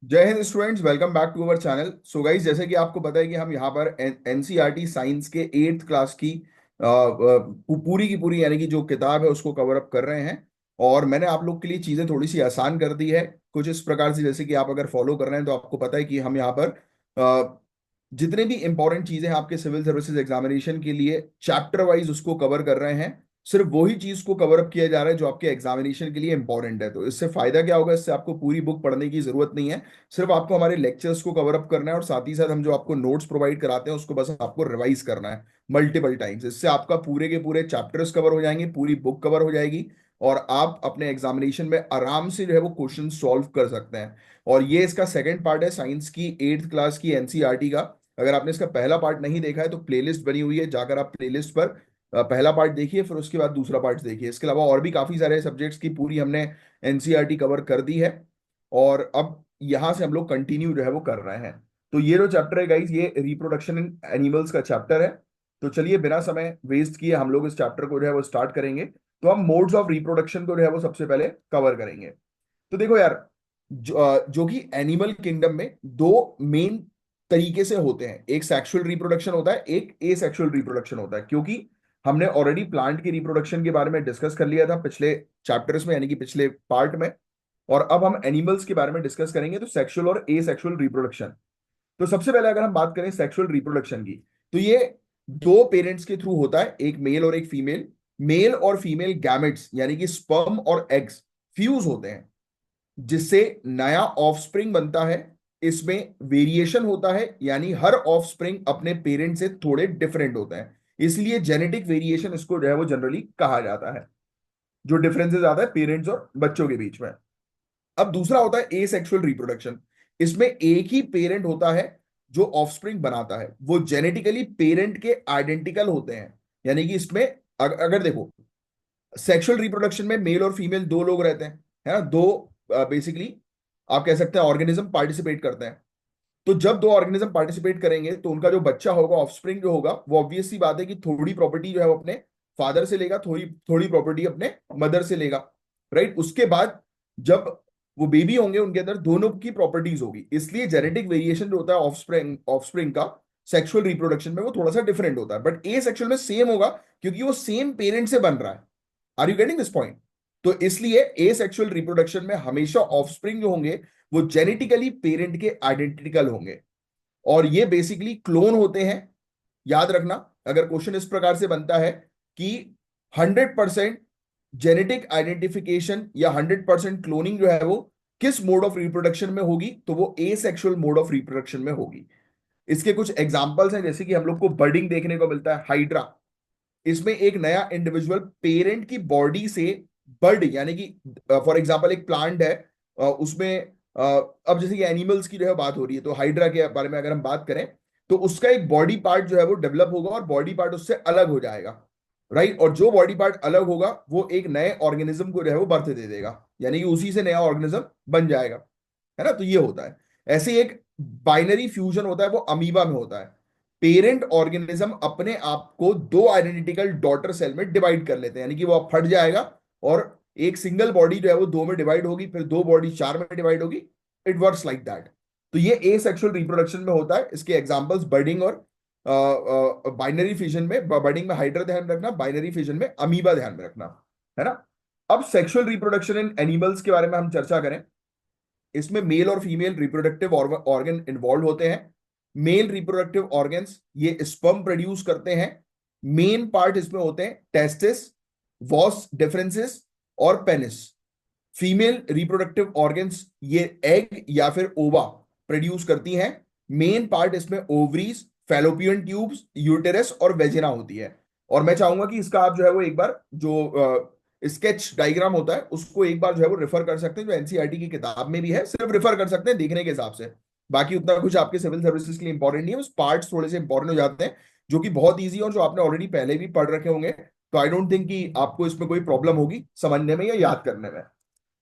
जय Hind students, welcome back to our channel. So guys, जैसे कि आपको पता है कि हम यहाँ पर एनसीईआरटी साइंस के 8th क्लास की पूरी की पूरी यानी कि जो किताब है उसको कवर अप कर रहे हैं। और मैंने आप लोग के लिए चीज़ें थोड़ी सी आसान कर दी है कुछ इस प्रकार से, जैसे कि आप अगर फॉलो कर रहे हैं तो आपको पता है कि हम यहाँ पर जितने भी इंपॉर्टेंट चीज़ें हैं आपके सिविल सर्विसेज एग्जामिनेशन के लिए चैप्टर वाइज उसको कवर कर रहे हैं। सिर्फ वही चीज को कवर अप किया जा रहा है जो आपके एग्जामिनेशन के लिए इंपॉर्टेंट है। तो इससे फायदा क्या होगा, इससे आपको पूरी बुक पढ़ने की जरूरत नहीं है। सिर्फ आपको हमारे लेक्चर्स को कवर अप करना है और साथ ही साथ हम जो आपको नोट्स प्रोवाइड कराते हैं उसको बस आपको रिवाइज करना है मल्टीपल टाइम्स। इससे आपका पूरे के पूरे चैप्टर्स कवर हो जाएंगे, पूरी बुक कवर हो जाएगी और आप अपने एग्जामिनेशन में आराम से जो है वो क्वेश्चन सॉल्व कर सकते हैं। और ये इसका सेकंड पार्ट है साइंस की 8th क्लास की एनसीईआरटी का। अगर आपने इसका पहला पार्ट नहीं देखा है तो प्लेलिस्ट बनी हुई है, जाकर आप प्लेलिस्ट पर पहला पार्ट देखिए, फिर उसके बाद दूसरा पार्ट देखिए। इसके अलावा और भी काफी सारे सब्जेक्ट्स की पूरी हमने एनसीईआरटी कवर कर दी है और अब यहां से हम लोग कंटिन्यू जो है वो कर रहे हैं। तो ये जो चैप्टर है गाइज, ये रिप्रोडक्शन इन एनिमल्स का चैप्टर है। तो चलिए बिना समय वेस्ट किए हम लोग इस चैप्टर को जो है वो स्टार्ट करेंगे। तो हम मोड्स ऑफ रिप्रोडक्शन को जो है वो सबसे पहले कवर करेंगे। तो देखो यार, जो कि एनिमल किंगडम में दो मेन तरीके से होते हैं। एक सेक्सुअल रिप्रोडक्शन होता है, एक एसेक्सुअल रिप्रोडक्शन होता है। क्योंकि हमने ऑलरेडी प्लांट की रिप्रोडक्शन के बारे में डिस्कस कर लिया था पिछले चैप्टर्स में, यानी कि पिछले पार्ट में। और अब हम एनिमल्स के बारे में डिस्कस करेंगे, तो सेक्सुअल और एसेक्सुअल रिप्रोडक्शन। तो सबसे पहले अगर हम बात करें सेक्सुअल रिप्रोडक्शन की, तो ये दो पेरेंट्स के थ्रू होता है, एक मेल और एक फीमेल। मेल और फीमेल गैमेट्स यानी कि स्पर्म और एग्स फ्यूज होते हैं, जिससे नया ऑफस्प्रिंग बनता है। इसमें वेरिएशन होता है, यानी हर ऑफस्प्रिंग अपने पेरेंट से थोड़े डिफरेंट होता है, इसलिए जेनेटिक वेरिएशन इसको जो है वो जनरली कहा जाता है, जो डिफरेंसेस आता है पेरेंट्स और बच्चों के बीच में। अब दूसरा होता है एसेक्सुअल रिप्रोडक्शन। इसमें एक ही पेरेंट होता है जो ऑफस्प्रिंग बनाता है, वो जेनेटिकली पेरेंट के आइडेंटिकल होते हैं। यानी कि इसमें अगर देखो, सेक्सुअल रिप्रोडक्शन में मेल और फीमेल दो लोग रहते हैं, है ना, दो बेसिकली आप कह सकते हैं ऑर्गेनिज्म पार्टिसिपेट करते हैं। तो जब दो ऑर्गेनिज्म पार्टिसिपेट करेंगे तो उनका जो बच्चा होगा, ऑफस्प्रिंग जो होगा, वो ऑब्वियस सी बात है कि थोड़ी प्रॉपर्टी जो है वो अपने फादर से लेगा, थोड़ी थोड़ी प्रॉपर्टी अपने मदर से लेगा। राइट। उसके बाद जब वो बेबी होंगे उनके अंदर दोनों की प्रॉपर्टीज होगी, इसलिए जेनेटिक वेरिएशन जो होता है ऑफस्प्रिंग ऑफस्प्रिंग का सेक्सुअल रिप्रोडक्शन में वो थोड़ा सा डिफरेंट होता है। बट ए सेक्सुअल में सेम होगा, क्योंकि वो सेम पेरेंट से बन रहा है। Are you getting this point? तो इसलिए एसेक्सुअल रिप्रोडक्शन में हमेशा ऑफस्प्रिंग जो होंगे वो जेनेटिकली पेरेंट के आइडेंटिकल होंगे, और ये बेसिकली क्लोन होते हैं। याद रखना, अगर क्वेश्चन इस प्रकार से बनता है कि 100% जेनेटिक आइडेंटिफिकेशन या 100% क्लोनिंग जो है वो किस मोड ऑफ रिप्रोडक्शन में होगी, तो वो एसेक्सुअल मोड ऑफ रिप्रोडक्शन में होगी। इसके कुछ एग्जांपल्स हैं, जैसे कि हम लोग को बर्डिंग देखने को मिलता है, हाइड्रा। इसमें एक नया इंडिविजुअल पेरेंट की बॉडी से बर्ड, यानी कि फॉर एग्जांपल एक प्लांट है, उसमें अब जैसे कि एनिमल्स की जो है बात हो रही है, तो हाइड्रा के बारे में अगर हम बात करें तो उसका एक बॉडी पार्ट जो है वो डेवलप होगा और बॉडी पार्ट उससे अलग हो जाएगा। राइट। और जो बॉडी पार्ट अलग होगा वो एक नए ऑर्गेनिज्म को जो है वो बर्थ दे देगा, यानी कि उसी से नया ऑर्गेनिज्म बन जाएगा। है ना, तो ये होता है। ऐसे ही एक बाइनरी फ्यूजन होता है, वो अमीबा में होता है। पेरेंट ऑर्गेनिज्म अपने आप को दो आइडेंटिकल डॉटर सेल में डिवाइड कर लेते हैं, यानी कि वो अब फट जाएगा और एक सिंगल बॉडी जो है वो दो में डिवाइड होगी, फिर दो बॉडी चार में डिवाइड होगी। It works like that. तो ये ए सेक्सुअल रिप्रोडक्शन में होता है। इसके एग्जांपल्स बर्डिंग और बाइनरी फिजन में, बर्डिंग में हाइड्रा ध्यान में रखना, बाइनरी फिजन में अमीबा ध्यान में रखना। है ना। अब सेक्सुअल रिप्रोडक्शन इन एनिमल्स के बारे में हम चर्चा करें। इसमें मेल और फीमेल रिप्रोडक्टिव ऑर्गन इन्वॉल्व होते हैं। मेल रिप्रोडक्टिव ऑर्गन्स ये स्पर्म प्रोड्यूस करते हैं। मेन पार्ट इसमें होते हैं टेस्टिस, वॉस डिफरेंसेस और पेनिस। फीमेल रिप्रोडक्टिव ऑर्गन्स ये एग या फिर ओवा प्रोड्यूस करती हैं। मेन पार्ट इसमें ओवरीज, फैलोपियन ट्यूब्स, यूटेरस और वेजिना होती है। और मैं चाहूंगा कि इसका आप जो है वो एक बार जो स्केच डायग्राम होता है उसको एक बार जो है वो रेफर कर सकते हैं, जो एनसीईआरटी की किताब में भी है, सिर्फ रेफर कर सकते हैं देखने के हिसाब से। बाकी उतना कुछ आपके सिविल सर्विसेज के लिए इंपॉर्टेंट नहीं है, बस पार्ट्स थोड़े से इंपॉर्टेंट हो जाते हैं जो कि बहुत ईजी और जो आपने ऑलरेडी पहले भी पढ़ रखे होंगे। तो आई डोंट थिंक कि आपको इसमें कोई प्रॉब्लम होगी समझने में या याद करने में।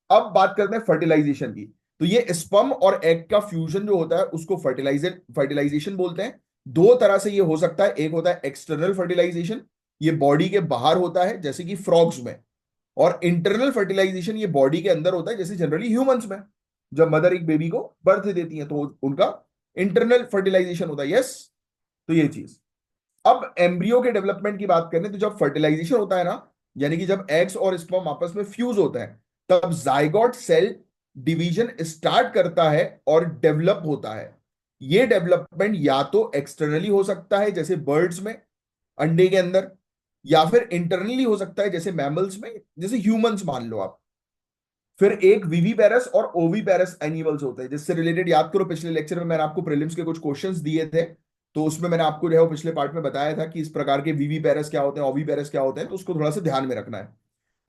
अब बात करते हैं फर्टिलाइजेशन की। तो ये स्पर्म और एग का फ्यूजन जो होता है उसको फर्टिलाइजेशन बोलते हैं। दो तरह से ये हो सकता है, एक होता है एक्सटर्नल फर्टिलाइजेशन, ये बॉडी के बाहर होता है जैसे कि फ्रॉग्स में। और इंटरनल फर्टिलाइजेशन ये बॉडी के अंदर होता है, जैसे जनरली ह्यूमंस में। जब मदर एक बेबी को बर्थ देती है तो उनका इंटरनल फर्टिलाइजेशन होता है, यस। तो ये चीज। अब एम्ब्रियो के डेवलपमेंट की बात करें तो जब फर्टिलाइजेशन होता है ना, यानी कि जब एग्स और स्पर्म आपस में फ्यूज होते हैं, तब जाइगोट सेल डिवीजन स्टार्ट करता है और डेवलप होता है। ये डेवलपमेंट या तो एक्सटर्नली हो सकता है जैसे बर्ड्स में, अंडे के अंदर, या फिर इंटरनली हो सकता है जैसे मैमल्स में, जैसे ह्यूमंस मान लो आप। फिर एक विवीपेरस और ओवीपेरस एनिमल्स होते हैं, जिससे रिलेटेड याद करो पिछले लेक्चर में मैंने आपको प्रीलिम्स के कुछ क्वेश्चंस दिए थे, तो उसमें मैंने आपको जो है वो पिछले पार्ट में बताया था कि इस प्रकार के विवीपेरस क्या होते हैं, ओवीपेरस क्या होते हैं, तो उसको थोड़ा सा ध्यान में रखना है।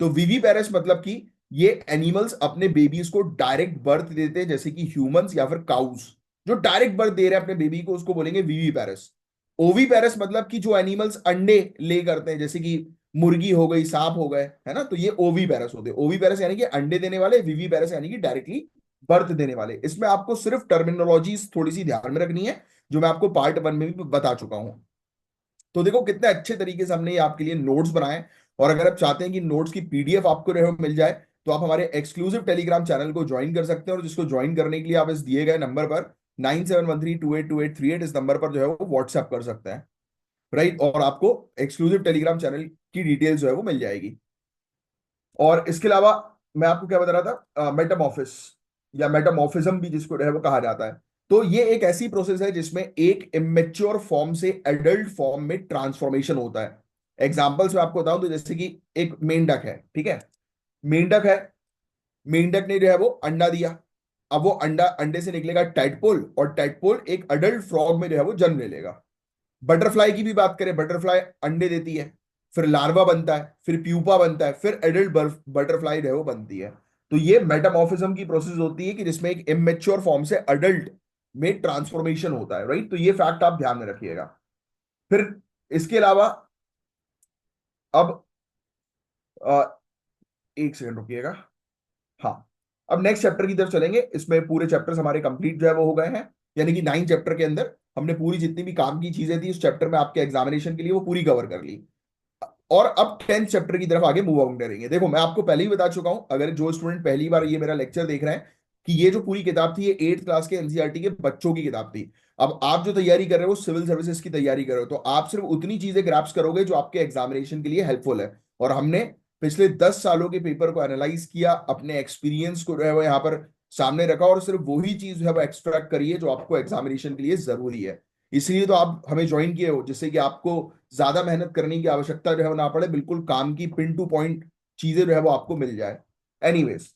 तो विवीपेरस मतलब कि ये एनिमल्स अपने बेबीज को डायरेक्ट बर्थ देते हैं, जैसे कि ह्यूमंस या फिर काउस जो डायरेक्ट बर्थ दे रहे हैं अपने बेबी को, उसको बोलेंगे विवीपेरस। ओवीपेरस मतलब कि जो एनिमल्स अंडे ले करते हैं, जैसे कि मुर्गी हो गई, सांप हो गए, है ना, तो ये ओवीपेरस होते हैं। ओवीपेरस यानी कि अंडे देने वाले, विवीपेरस यानी कि डायरेक्टली बर्थ देने वाले। इसमें आपको सिर्फ टर्मिनोलॉजीज थोड़ी सी ध्यान में रखनी है, जो मैं आपको पार्ट 1 में भी बता चुका हूं। तो देखो कितने अच्छे तरीके से हमने ये आपके लिए नोट्स बनाए। और अगर आप चाहते हैं कि नोट्स की पीडीएफ आपको रहे मिल जाए, तो आप हमारे एक्सक्लूसिव टेलीग्राम चैनल को ज्वाइन कर सकते हैं, और जिसको ज्वाइन करने के लिए आप इस दिए गए नंबर पर 9713282838 इस नंबर पर जो है वो व्हाट्सएप कर सकते हैं, राइट। और आपको एक्सक्लूसिव टेलीग्राम चैनल की डिटेल्स जो है वो मिल जाएगी। और इसके अलावा मैं आपको क्या बता रहा था, मेटामॉर्फिस या मेटामॉर्फिज्म भी जिसको है वो कहा जाता है। तो ये एक ऐसी प्रोसेस है जिसमें एक इमेच्योर फॉर्म से एडल्ट फॉर्म में ट्रांसफॉर्मेशन होता है। एग्जांपल्स मैं आपको बताऊं तो जैसे कि एक मेंढक है, ठीक है, मेंढक है, मेंढक ने जो है वो अंडा दिया। अब वो अंडा, अंडे से निकलेगा टैडपोल, और टैडपोल एक अडल्ट फ्रॉग में जो है वो जन्म ले लेगा। बटरफ्लाई की भी बात करें, बटरफ्लाई अंडे देती है, फिर लार्वा बनता है, फिर प्यूपा बनता है, फिर एडल्ट बटरफ्लाई जो है वो बनती है। तो ये मेटामॉर्फिज्म की प्रोसेस होती है कि जिसमें एक इमेच्योर फॉर्म से अडल्ट में ट्रांसफॉर्मेशन होता है, राइट। तो ये फैक्ट आप ध्यान में रखिएगा। फिर इसके अलावा अब एक सेकंड रुकिएगा। हाँ, अब नेक्स्ट चैप्टर की तरफ चलेंगे। इसमें पूरे चैप्टर्स हमारे कंप्लीट जो है वो हो गए हैं, यानी कि 9 चैप्टर के अंदर हमने पूरी जितनी भी काम की चीजें थी उस चैप्टर में आपके एग्जामिनेशन के लिए वो पूरी कवर कर ली। और अब 10th चैप्टर की तरफ आगे मूव ऑन करेंगे। देखो मैं आपको पहले ही बता चुका हूं, अगर जो स्टूडेंट पहली बार ये मेरा लेक्चर देख रहे हैं, कि ये जो पूरी किताब थी ये 8th क्लास के एनसीईआरटी के बच्चों की किताब थी। अब आप जो तैयारी कर रहे हो सिविल सर्विसेज की तैयारी कर रहे हो, तो आप सिर्फ उतनी चीजें ग्रैप्स करोगे जो आपके एग्जामिनेशन के लिए हेल्पफुल है। और हमने पिछले 10 सालों के पेपर को एनालाइज किया, अपने एक्सपीरियंस को जो है वो यहाँ पर सामने रखा, और सिर्फ वही चीज जो है वो एक्सट्रैक्ट करिए जो आपको एग्जामिनेशन के लिए जरूरी है। इसलिए तो आप हमें ज्वाइन किए हो, जिससे कि आपको ज्यादा मेहनत करने की आवश्यकता जो है वो ना पड़े, बिल्कुल काम की पिन टू पॉइंट चीजें जो है वो आपको मिल जाए। एनीवेज,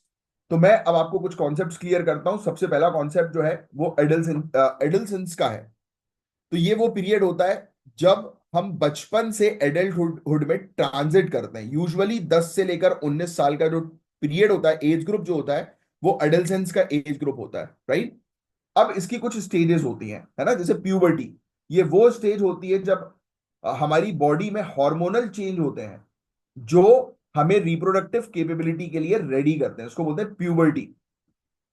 तो मैं अब आपको कुछ कॉन्सेप्ट्स क्लियर करता हूं। सबसे पहला कॉन्सेप्ट जो है वो एडल्सेंस का है। तो ये वो पीरियड होता है जब हम बचपन से एडल्टहुड में ट्रांजिट करते हैं। यूजुअली 10 से लेकर 19 साल का जो पीरियड होता है, एज ग्रुप जो होता है, वो एडल्सेंस का एज ग्रुप होता है, राइट। अब इसकी कुछ स्टेजेस होती हैं, है ना, जैसे प्यूबर्टी। ये वो स्टेज होती है जब हमारी बॉडी में हार्मोनल चेंज होते हैं जो हमें रिप्रोडक्टिव कैपेबिलिटी के लिए रेडी करते हैं, इसको बोलते हैं प्यूबर्टी।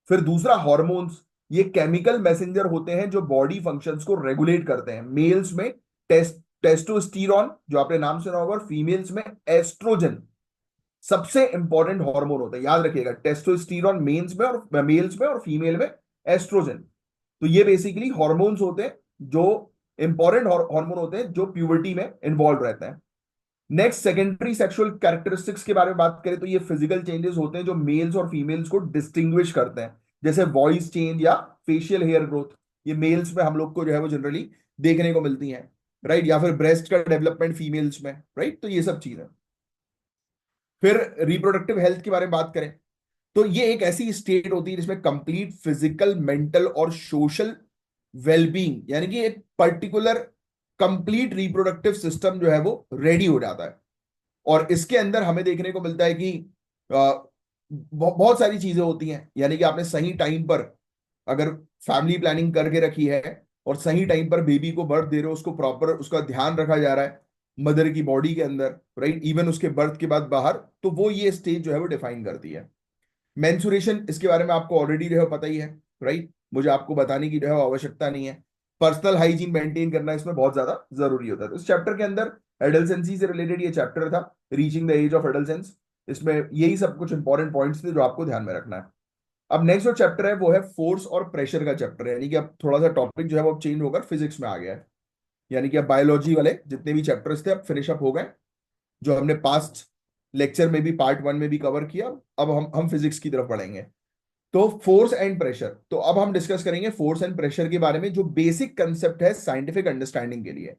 फिर दूसरा हार्मोन्स, ये केमिकल मैसेंजर होते हैं जो बॉडी फंक्शंस को रेगुलेट करते हैं। मेल्स में टेस्टोस्टेरॉन जो आपने नाम सुना होगा, और फीमेल्स में एस्ट्रोजन सबसे इंपॉर्टेंट हार्मोन होता है, याद रखिएगा। टेस्टोस्टेरॉन मेल्स में और फीमेल में एस्ट्रोजन। तो ये बेसिकली हॉर्मोन्स होते हैं जो इंपॉर्टेंट हार्मोन होते हैं जो प्यूबर्टी में इन्वॉल्व रहते हैं। नेक्स्ट, सेकेंडरी सेक्सुअल कैरेक्टरिस्टिक्स के बारे में बात करें तो ये फिजिकल चेंजेस होते हैं जो मेल्स और फीमेल्स को डिस्टिंग्विश करते हैं, जैसे वॉइस चेंज या फेशियल हेयर ग्रोथ। ये मेल्स में हम लोग को जो है वो जनरली देखने को मिलती हैं, राइट। या फिर ब्रेस्ट का डेवलपमेंट फीमेल्स में, राइट। तो ये सब चीजें। फिर रिप्रोडक्टिव हेल्थ के बारे में बात करें तो ये एक ऐसी स्टेट होती है जिसमें कंप्लीट फिजिकल, मेंटल और सोशल वेलबींग, यानी कि एक पर्टिकुलर कंप्लीट रिप्रोडक्टिव सिस्टम जो है वो रेडी हो जाता है। और इसके अंदर हमें देखने को मिलता है कि बहुत सारी चीजें होती हैं, यानी कि आपने सही टाइम पर अगर फैमिली प्लानिंग करके रखी है और सही टाइम पर बेबी को बर्थ दे रहे हो, उसको प्रॉपर उसका ध्यान रखा जा रहा है मदर की बॉडी के अंदर, राइट, इवन उसके बर्थ के बाद बाहर, तो वो ये स्टेज जो है वो डिफाइन करती है। मेंसुरेशन, इसके बारे में आपको ऑलरेडी जो है पता ही है, राइट। मुझे आपको बताने की जो है आवश्यकता नहीं है। पर्सनल हाइजीन मेंटेन करना इसमें बहुत ज्यादा जरूरी होता है। तो इस चैप्टर के अंदर एडल्सेंसी से रिलेटेड ये चैप्टर था, reaching the age of adolescence. इसमें यही सब कुछ इंपॉर्टेंट पॉइंट्स थे जो आपको ध्यान में रखना है। अब नेक्स्ट जो चैप्टर है वो है फोर्स और प्रेशर का चैप्टर है, यानी कि अब थोड़ा सा टॉपिक जो है वो चेंज होकर फिजिक्स में आ गया है। यानी कि अब बायोलॉजी वाले जितने भी चैप्टर्स थे अब फिनिश अप हो गए, जो हमने पास्ट लेक्चर में भी पार्ट वन में भी कवर किया। अब हम फिजिक्स की तरफ बढ़ेंगे। तो फोर्स एंड प्रेशर, तो अब हम डिस्कस करेंगे फोर्स एंड प्रेशर के बारे में, जो बेसिक कंसेप्ट है साइंटिफिक अंडरस्टैंडिंग के लिए।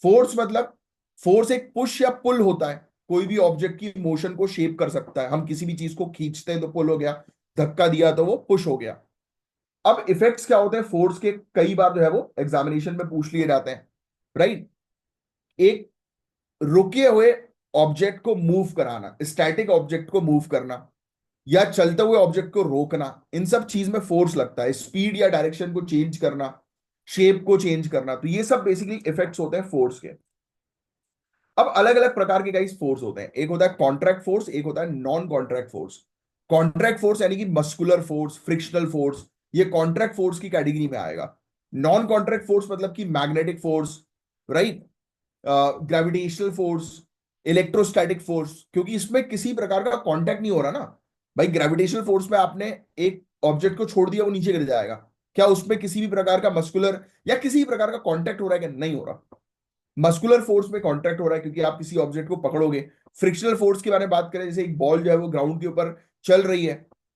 फोर्स मतलब, फोर्स एक पुश या पुल होता है, कोई भी ऑब्जेक्ट की मोशन को शेप कर सकता है। हम किसी भी चीज को खींचते हैं तो पुल हो गया, धक्का दिया तो वो पुश हो गया। अब इफेक्ट्स क्या होते हैं फोर्स के, कई बार जो है वो एग्जामिनेशन में पूछ लिए जाते हैं, राइट। एक रुके हुए ऑब्जेक्ट को मूव कराना, स्टैटिक ऑब्जेक्ट को मूव करना, या चलते हुए ऑब्जेक्ट को रोकना, इन सब चीज में फोर्स लगता है। स्पीड या डायरेक्शन को चेंज करना, शेप को चेंज करना, तो ये सब बेसिकली इफेक्ट्स होते हैं फोर्स के। अब अलग अलग प्रकार के गाइस फोर्स होते हैं, एक होता है कॉन्ट्रैक्ट फोर्स, एक होता है non contract force. Contract force यानी कि मस्कुलर फोर्स, फ्रिक्शनल फोर्स, ये कॉन्ट्रैक्ट फोर्स की कैटेगरी में आएगा। नॉन कॉन्ट्रैक्ट फोर्स मतलब कि magnetic force, right, gravitational force, electrostatic force, क्योंकि इसमें किसी प्रकार का कांटेक्ट नहीं हो रहा ना। भाई ग्रेविटेशनल फोर्स में आपने एक ऑब्जेक्ट को छोड़ दिया, वो नीचे गिर जाएगा, क्या उसमें किसी भी प्रकार का मस्कुलर या किसी भी प्रकार का कांटेक्ट हो रहा है? क्या नहीं हो रहा। मस्कुलर फोर्स में कांटेक्ट हो रहा है क्योंकि आप किसी ऑब्जेक्ट को पकड़ोगे। फ्रिक्शनल फोर्स के बारे में बात करें, जैसे एक बॉल जो है वो ग्राउंड के ऊपर चल रही है,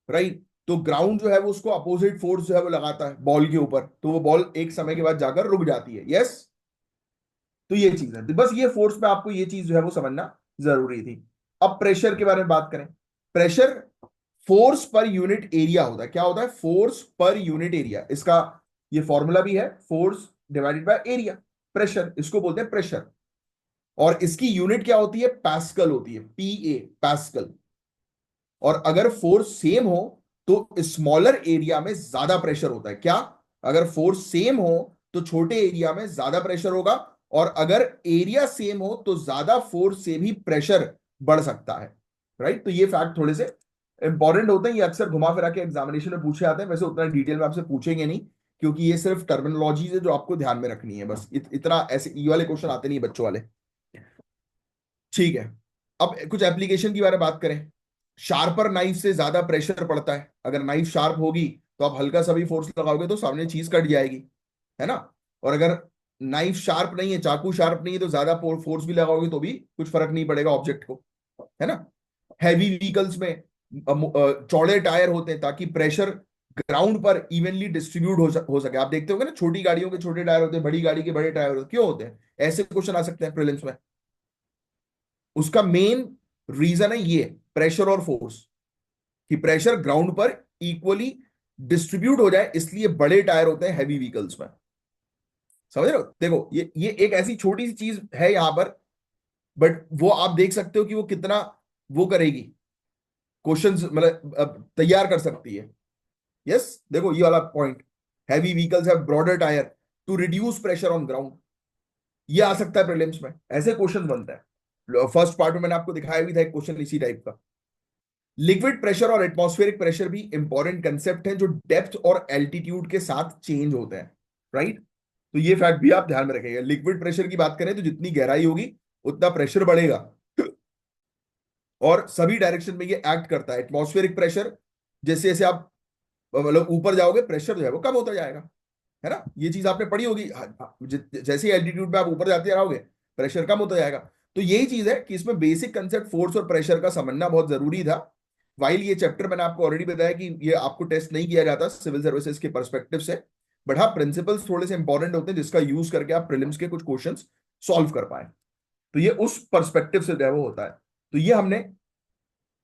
राइट, तो ग्राउंड जो है वो उसको अपोजिट फोर्स जो है वो लगाता है बॉल के ऊपर, तो वो बॉल एक समय के बाद जाकर रुक जाती है। यस, तो ये चीज है, तो बस ये फोर्स में आपको ये चीज जो है वो समझना जरूरी थी। अब प्रेशर के बारे में बात करें। Pressure force per unit area होता है। क्या होता है? Force per unit area. इसका ये फॉर्मूला भी है, force divided by area. Pressure, इसको बोलते हैं प्रेशर। और इसकी यूनिट क्या होती है? पास्कल होती है, पीए, पास्कल। और अगर फोर्स सेम हो तो स्मॉलर एरिया में ज्यादा प्रेशर होता है। क्या? अगर फोर्स सेम हो तो छोटे एरिया में ज्यादा प्रेशर होगा, और अगर एरिया सेम हो तो ज्यादा फोर्स से भी प्रेशर बढ़ सकता है, राइट। तो ये फैक्ट थोड़े से इंपॉर्टेंट होते हैं, ये अक्सर घुमा फिरा के एग्जामिनेशन में पूछे जाते हैं। वैसे उतना डिटेल में आपसे पूछेंगे नहीं, क्योंकि ये सिर्फ टर्मिनोलॉजी है जो आपको ध्यान में रखनी है बस। इतना ऐसे ई वाले क्वेश्चन आते नहीं बच्चों वाले। ठीक है, अब कुछ एप्लीकेशन की बारे में बात करें। शार्पर नाइफ से ज्यादा प्रेशर पड़ता है। अगर नाइफ शार्प होगी तो आप हल्का सा भी फोर्स लगाओगे तो सामने चीज कट जाएगी, है ना। और अगर नाइफ शार्प नहीं है, चाकू शार्प नहीं है, तो ज्यादा फोर्स भी लगाओगे तो भी कुछ फर्क नहीं पड़ेगा ऑब्जेक्ट को, है ना। हैवी व्हीकल्स में चौड़े टायर होते हैं ताकि प्रेशर ग्राउंड पर इवनली डिस्ट्रीब्यूट हो सके। आप देखते होंगे ना, छोटी गाड़ियों के छोटे टायर होते हैं, बड़ी गाड़ी के बड़े टायर होते हैं। क्यों होते हैं? ऐसे क्वेश्चन आ सकते हैं प्रीलिम्स में। उसका मेन रीजन है ये, प्रेशर और फोर्स, कि प्रेशर ग्राउंड पर इक्वली डिस्ट्रीब्यूट हो जाए, इसलिए बड़े टायर होते हैं हैवी व्हीकल्स में। समझ रहे हो? देखो ये एक ऐसी छोटी सी चीज है यहां पर, बट वो आप देख सकते हो कि वो कितना वो करेगी, क्वेश्चंस मतलब तैयार कर सकती है। यस, देखो ये वाला point, heavy vehicles have broader tier two reduce pressure on ground, ये आ सकता है प्रीलिम्स में, ऐसे क्वेश्चन बनता है। फर्स्ट पार्ट में मैंने आपको दिखाया भी था एक क्वेश्चन इसी टाइप का। लिक्विड प्रेशर और एटमॉस्फेरिक प्रेशर भी इंपॉर्टेंट कंसेप्ट हैं जो डेप्थ और एल्टीट्यूड के साथ चेंज होते हैं, राइट। तो ये फैक्ट भी आप ध्यान में रखिएगा। लिक्विड प्रेशर की बात करें तो जितनी गहराई होगी उतना प्रेशर बढ़ेगा, और सभी डायरेक्शन में ये एक्ट करता है। एटमॉस्फेरिक प्रेशर, जैसे जैसे आप मतलब ऊपर जाओगे प्रेशर जो है वो कम होता जाएगा, है ना। ये चीज आपने पढ़ी होगी। जैसे एल्टीट्यूड पे आप ऊपर जाते रहोगे प्रेशर कम होता जाएगा। तो यही चीज है कि इसमें बेसिक कंसेप्ट फोर्स और प्रेशर का समझना बहुत जरूरी था। वाइल ये चैप्टर मैंने आपको ऑलरेडी बताया कि ये आपको टेस्ट नहीं किया जाता सिविल सर्विसेज के परस्पेक्टिव से, बट हाँ प्रिंसिपल्स थोड़े से इंपॉर्टेंट होते हैं जिसका यूज करके आप प्रीलिम्स के कुछ क्वेश्चंस सॉल्व कर पाए। तो ये उस परस्पेक्टिव से जो है वो होता है। तो ये हमने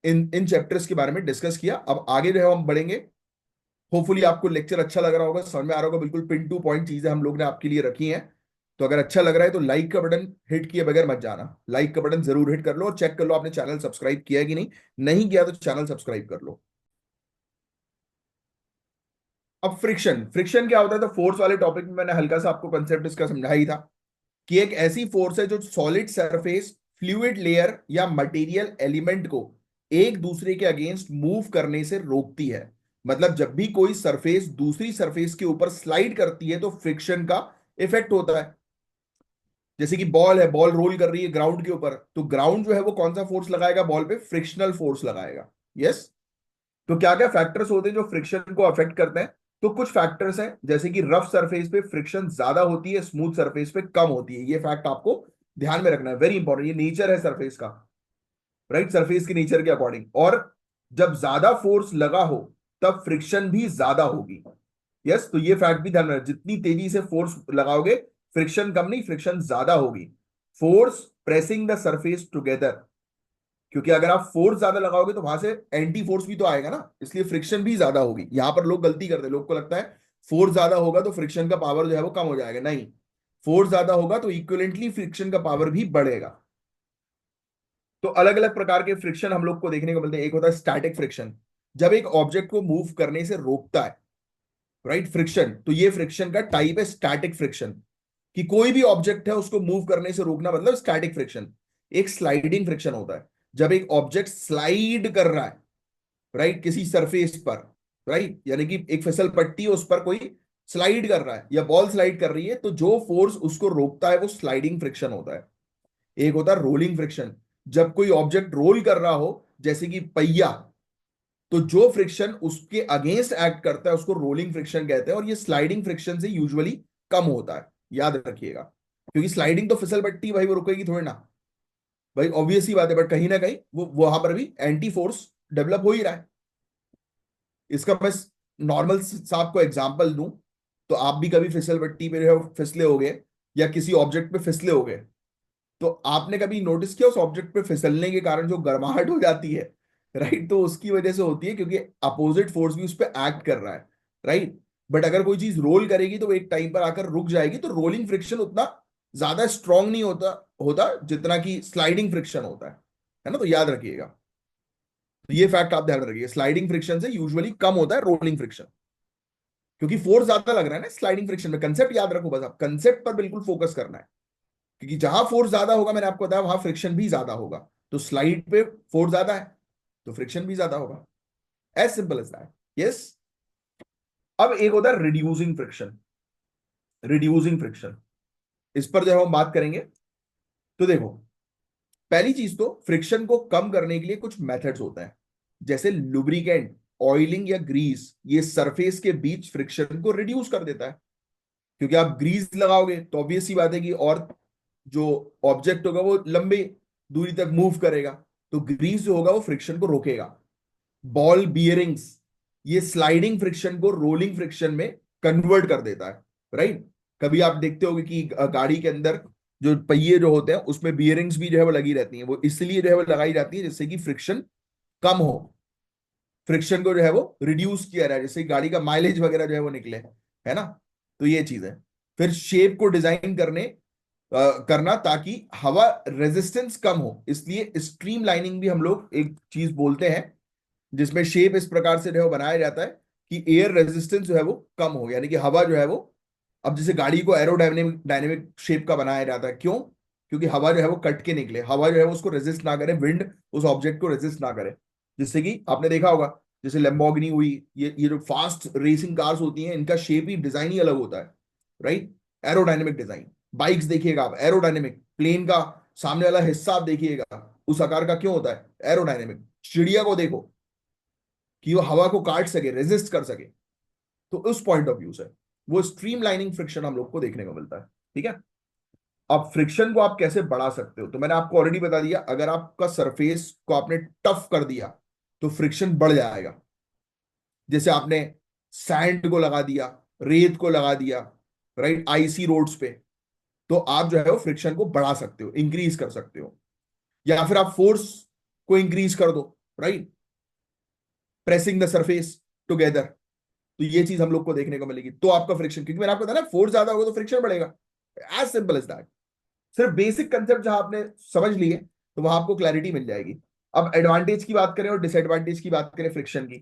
इन इन चैप्टर्स के बारे में डिस्कस किया। अब आगे जो है हम बढ़ेंगे। होपफुली आपको लेक्चर अच्छा लग रहा होगा, समझ में आ रहा होगा, बिल्कुल पिन टू पॉइंट चीजें हम लोग ने आपके लिए रखी हैं। तो अगर अच्छा लग रहा है तो लाइक का बटन हिट किए बगैर मत जाना, लाइक का बटन जरूर हिट कर लो, और चेक कर लो आपने चैनल सब्सक्राइब किया है कि नहीं। नहीं किया तो चैनल सब्सक्राइब कर लो। अब फ्रिक्शन, फ्रिक्शन क्या होता है? तो फोर्स वाले टॉपिक में मैंने हल्का सा आपको कंसेप्ट इसका समझा ही था, कि एक ऐसी फोर्स है जो सॉलिड सरफेस, फ्लूइड लेयर या मटेरियल एलिमेंट को एक दूसरे के अगेंस्ट मूव करने से रोकती है। मतलब जब भी कोई सरफेस दूसरी सरफेस के ऊपर स्लाइड करती है तो फ्रिक्शन का इफेक्ट होता है। जैसे कि बॉल है, बॉल रोल कर रही है ग्राउंड के ऊपर, तो ग्राउंड जो है वो कौन सा फोर्स लगाएगा बॉल पे? फ्रिक्शनल फोर्स लगाएगा। यस, तो क्या क्या फैक्टर्स होते हैं जो फ्रिक्शन को अफेक्ट करते हैं? तो कुछ फैक्टर्स हैं, जैसे कि रफ सरफेस पे फ्रिक्शन ज्यादा होती है, स्मूथ सरफेस पे कम होती है। ये फैक्ट आपको ध्यान में रखना है, वेरी इंपॉर्टेंट। ये नेचर है सरफेस का, राइट, सरफेस के नेचर के अकॉर्डिंग। और जब ज्यादा फोर्स लगा हो तब फ्रिक्शन भी ज्यादा होगी। यस, तो ये फैक्ट भी ध्यान में रखना, जितनी तेजी से फोर्स लगाओगे फ्रिक्शन कम नहीं, फ्रिक्शन ज्यादा होगी। Force pressing the surface together, क्योंकि अगर आप फोर्स ज्यादा लगाओगे तो वहां से एंटी फोर्स भी तो आएगा ना, इसलिए फ्रिक्शन भी ज्यादा होगी। यहां पर लोग गलती करते हैं, लोग को लगता है फोर्स ज्यादा होगा तो फ्रिक्शन का पावर जो है वो कम हो जाएगा। नहीं, फोर्स ज्यादा होगा तो इक्विवेलेंटली फ्रिक्शन का पावर भी बढ़ेगा। तो अलग अलग प्रकार के फ्रिक्शन हम लोग को देखने को मिलते हैं। एक होता है स्टैटिक फ्रिक्शन, जब एक ऑब्जेक्ट को मूव करने से रोकता है, राइट, फ्रिक्शन। तो ये फ्रिक्शन का टाइप है स्टैटिक फ्रिक्शन, कि कोई भी ऑब्जेक्ट है उसको मूव करने से रोकना, मतलब स्टैटिक फ्रिक्शन। एक स्लाइडिंग फ्रिक्शन होता है, जब एक ऑब्जेक्ट स्लाइड कर रहा है, राइट, किसी सरफेस पर, राइट, यानी कि एक फिसल पट्टी है उस पर कोई स्लाइड कर रहा है या बॉल स्लाइड कर रही है, तो जो फोर्स उसको रोकता है वो स्लाइडिंग फ्रिक्शन होता है। एक होता है रोलिंग फ्रिक्शन, जब कोई ऑब्जेक्ट रोल कर रहा हो, जैसे कि पहिया, तो जो फ्रिक्शन उसके अगेंस्ट एक्ट करता है उसको रोलिंग फ्रिक्शन कहते हैं, और ये स्लाइडिंग फ्रिक्शन से यूजुअली कम होता है, याद रखिएगा। क्योंकि स्लाइडिंग तो फिसल पट्टी भाई, वो रुकेगी थोड़ी ना, भाई ऑब्वियस ही बात है, बट कहीं ना कहीं वो वहां पर भी एंटी फोर्स डेवलप हो ही रहा है। इसका मैं नॉर्मल सा आपको एग्जांपल दूं, तो आप भी कभी फिसल पट्टी पे जो है फिसले होगे, या किसी ऑब्जेक्ट पे फिसले होगे, तो आपने कभी नोटिस किया उस ऑब्जेक्ट पे फिसलने के कारण जो गर्माहट हो जाती है, राइट, तो उसकी वजह से होती है क्योंकि अपोजिट फोर्स भी उस पर एक्ट कर रहा है, राइट। बट अगर कोई चीज रोल करेगी तो वो एक टाइम पर आकर रुक जाएगी, तो रोलिंग फ्रिक्शन उतना ज्यादा स्ट्रांग नहीं होता होता जितना कि स्लाइडिंग फ्रिक्शन होता है ना, तो याद रखिएगा। तो ये फैक्ट आप ध्यान में रखिए, स्लाइडिंग फ्रिक्शन से यूजुअली कम होता है रोलिंग फ्रिक्शन, क्योंकि फोर्स ज्यादा लग रहा है ना स्लाइडिंग फ्रिक्शन में। कंसेप्ट याद रखो, बस आप कंसेप्ट पर बिल्कुल फोकस करना है, क्योंकि जहां फोर्स ज्यादा होगा, मैंने आपको बताया, वहां फ्रिक्शन भी ज्यादा होगा। तो स्लाइड पे फोर्स ज्यादा है तो फ्रिक्शन भी ज्यादा होगा, as simple as that. Yes. अब एक होता है रिड्यूसिंग फ्रिक्शन। रिड्यूसिंग फ्रिक्शन, इस पर जब हम बात करेंगे, तो देखो, पहली चीज तो फ्रिक्शन को कम करने के लिए कुछ मेथड्स होते हैं, जैसे लुब्रिकेंट, ऑयलिंग या ग्रीस, ये सरफेस के बीच फ्रिक्शन को रिड्यूस कर देता है। क्योंकि आप ग्रीस लगाओगे तो ऑब्वियस सी बात है कि और जो ऑब्जेक्ट होगा वो लंबी दूरी तक मूव करेगा, तो ग्रीस जो होगा वो फ्रिक्शन को रोकेगा। बॉल बियरिंग्स, ये स्लाइडिंग फ्रिक्शन को रोलिंग फ्रिक्शन में कन्वर्ट कर देता है, राइट। कभी आप देखते होगे कि गाड़ी के अंदर जो पहिए जो होते हैं उसमें बियरिंग्स भी जो है वो लगी रहती हैं, वो इसलिए जो है वो लगाई जाती है जिससे कि फ्रिक्शन कम हो, फ्रिक्शन को जो है वो रिड्यूस किया जाए, जिससे गाड़ी का माइलेज वगैरह जो है वो निकले, है ना। तो ये चीज है। फिर शेप को डिजाइन करना ताकि हवा रेजिस्टेंस कम हो, इसलिए स्ट्रीम लाइनिंग भी हम लोग एक चीज बोलते हैं, जिसमें शेप इस प्रकार से जो है वो बनाया जाता है कि एयर रेजिस्टेंस जो है वो कम हो, यानी कि हवा जो है वो, अब जैसे गाड़ी को एरोडायनेमिक डायनेमिक शेप का बनाया जाता है, क्यों? क्योंकि हवा जो है वो कट के निकले, हवा जो है वो उसको रेजिस्ट ना करे, विंड उस ऑब्जेक्ट को रेजिस्ट ना करे। जिससे कि आपने देखा होगा, जैसे लैम्बोर्गिनी हुई, ये जो फास्ट रेसिंग कार्स होती हैं, इनका शेप ही, डिजाइन ही अलग होता है, राइट, एरोडायनेमिक डिजाइन। बाइक्स देखिएगा आप, एरोडायनेमिक, प्लेन का सामने वाला हिस्सा आप देखिएगा उस आकार का, क्यों होता है? एरोडायनेमिक। चिड़िया को देखो कि वो हवा को काट सके, रेजिस्ट कर सके, तो उस पॉइंट ऑफ व्यू से वो स्ट्रीम लाइनिंग फ्रिक्शन हम लोग को देखने को मिलता है। ठीक है। अब फ्रिक्शन को आप कैसे बढ़ा सकते हो, तो मैंने आपको ऑलरेडी बता दिया, अगर आपका सरफेस को आपने टफ कर दिया तो फ्रिक्शन बढ़ जाएगा। जैसे आपने सैंड को लगा दिया, रेत को लगा दिया, राइट, आईसी रोड्स पे, तो आप जो है वो फ्रिक्शन को बढ़ा सकते हो, इंक्रीज कर सकते हो। या फिर आप फोर्स को इंक्रीज कर दो, right, pressing the surface together, तो ये चीज हम लोग को देखने को मिलेगी, तो आपका फ्रिक्शन, क्योंकि मैंने आपको बताया ना फोर्स ज्यादा होगा तो फ्रिक्शन बढ़ेगा, एज सिंपल एज दैट। सिर्फ बेसिक कंसेप्ट जहां आपने समझ लिए तो वहां आपको क्लैरिटी मिल जाएगी। अब एडवांटेज की बात करें और डिसएडवांटेज की बात करें फ्रिक्शन की,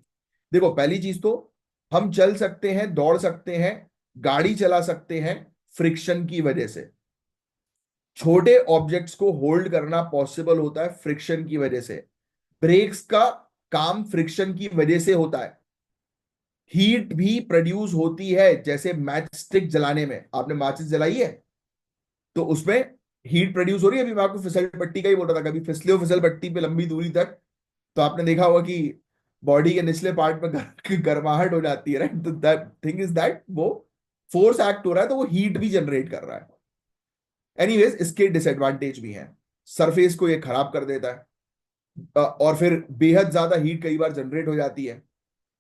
देखो, पहली चीज तो, हम चल सकते हैं, दौड़ सकते हैं, गाड़ी चला सकते हैं फ्रिक्शन की वजह से। छोटे ऑब्जेक्ट्स को होल्ड करना पॉसिबल होता है फ्रिक्शन की वजह से। ब्रेक्स का काम फ्रिक्शन की वजह से होता है। हीट भी प्रोड्यूस होती है, जैसे मैच स्टिक जलाने में, आपने माचिस जलाई है तो उसमें हीट प्रोड्यूस हो रही है। अभी मैं आपको फिसल पट्टी का ही बोल रहा था, कभी फिसले हो फिसल पट्टी पे लंबी दूरी तक, तो आपने देखा होगा कि बॉडी के निचले पार्ट में गर्माहट हो जाती है, राइट? तो दैट थिंग इज दैट वो फोर्स एक्ट हो रहा है, तो वो हीट भी जनरेट कर रहा है। एनीवेज, इसके डिसएडवांटेज भी हैं। सरफेस को ये खराब कर देता है, और फिर बेहद ज्यादा हीट कई बार जनरेट हो जाती है।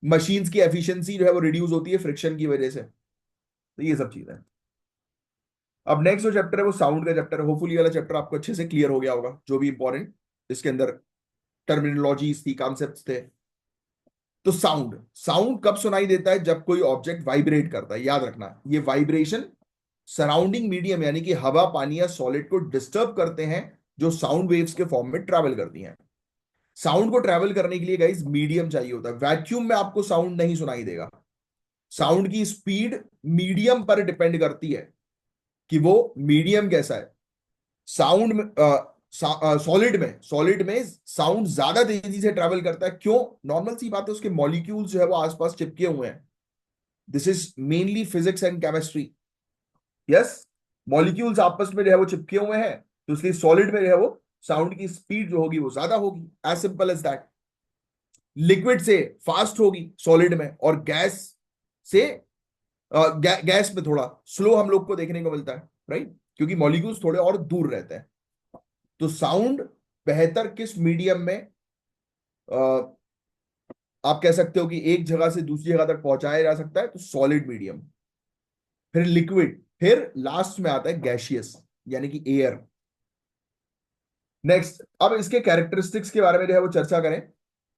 मशीन्स की एफिशिएंसी जो है वो रिड्यूस होती है फ्रिक्शन की वजह से। तो ये सब चीजें। अब नेक्स्ट जो चैप्टर है वो साउंड का चैप्टर है। होपफुली वाला चैप्टर आपको अच्छे से क्लियर हो गया होगा, जो भी इंपॉर्टेंट इसके अंदर टर्मिनोलॉजीज थी, कॉन्सेप्ट्स थे। तो साउंड, साउंड कब सुनाई देता है? जब कोई ऑब्जेक्ट वाइब्रेट करता है। याद रखना, ये वाइब्रेशन सराउंडिंग मीडियम यानी कि हवा, पानी या सॉलिड को डिस्टर्ब करते हैं, जो साउंड वेव्स के फॉर्म में ट्रैवल करती हैं। साउंड को ट्रैवल करने के लिए गाइस मीडियम चाहिए होता है। वैक्यूम में आपको साउंड नहीं सुनाई देगा। साउंड की स्पीड मीडियम पर डिपेंड करती है कि वो मीडियम कैसा है। साउंड में सॉलिड में साउंड ज्यादा तेजी से ट्रैवल करता है। क्यों? नॉर्मल सी बात है, उसके मॉलिक्यूल्स जो है वो आसपास चिपके हुए हैं। This is mainly physics and chemistry. Yes, molecules आपस में जो है वो चिपके हुए हैं, तो इसलिए सॉलिड में जो है वो साउंड की स्पीड जो होगी वो ज्यादा होगी। As simple as that. Liquid से फास्ट होगी सॉलिड में, और गैस से गैस में थोड़ा स्लो हम लोग को देखने को मिलता है, राइट? क्योंकि मॉलिक्यूल्स थोड़े और दूर रहते हैं। तो साउंड बेहतर किस मीडियम में अ, आप कह सकते हो कि एक जगह से दूसरी जगह तक पहुंचाया जा सकता है? तो सॉलिड मीडियम, फिर लिक्विड, फिर लास्ट में आता है गैशियस यानी कि एयर। नेक्स्ट, अब इसके कैरेक्टरिस्टिक्स के बारे में जो है वो चर्चा करें।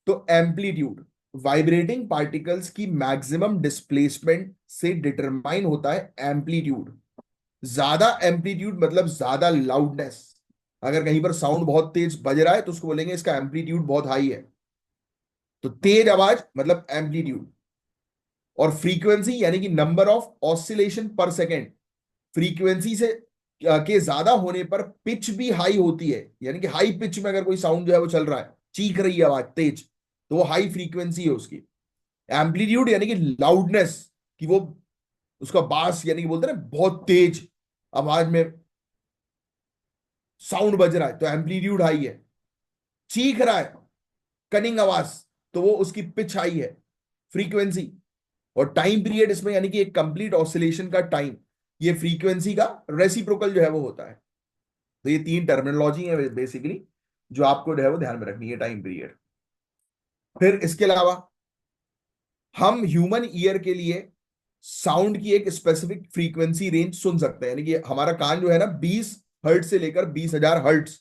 तो एम्पलीट्यूड, वाइब्रेटिंग पार्टिकल्स की मैक्सिमम डिस्प्लेसमेंट से डिटरमाइन होता है एम्पलीट्यूड। ज्यादा एम्पलीट्यूड मतलब ज्यादा लाउडनेस। अगर कहीं पर साउंड बहुत तेज बज रहा है तो उसको बोलेंगे इसका एम्पलीट्यूड बहुत हाई है। तो तेज आवाज मतलब एम्पलीट्यूड। और फ्रीक्वेंसी यानी कि नंबर ऑफ ऑसिलेशन पर सेकेंड। फ्रीक्वेंसी से के ज्यादा होने पर पिच भी हाई होती है, यानी कि हाई पिच में अगर कोई साउंड जो है वो चल रहा है, चीख रही है आवाज तेज, तो वो हाई फ्रीक्वेंसी है उसकी। एम्पलीट्यूड यानी कि लाउडनेस, कि वो उसका बास यानी कि बोलते हैं ना बहुत तेज आवाज में साउंड बज रहा है, तो एम्पलीट्यूड हाई है। चीख रहा है कनिंग आवाज, तो वो उसकी पिच हाई है, फ्रीक्वेंसी। और टाइम पीरियड इसमें यानी कि एक कंप्लीट ऑसिलेशन का टाइम, ये फ्रीक्वेंसी का रेसिप्रोकल जो है वो होता है। तो ये तीन टर्मिनोलॉजी है बेसिकली, जो आपको जो है वो ध्यान में रखनी है, टाइम पीरियड। फिर इसके अलावा हम ह्यूमन ईयर के लिए साउंड की एक स्पेसिफिक फ्रीक्वेंसी रेंज सुन सकते हैं, यानी कि हमारा कान जो है ना 20 हर्ट्ज से लेकर 20,000 हर्ट्ज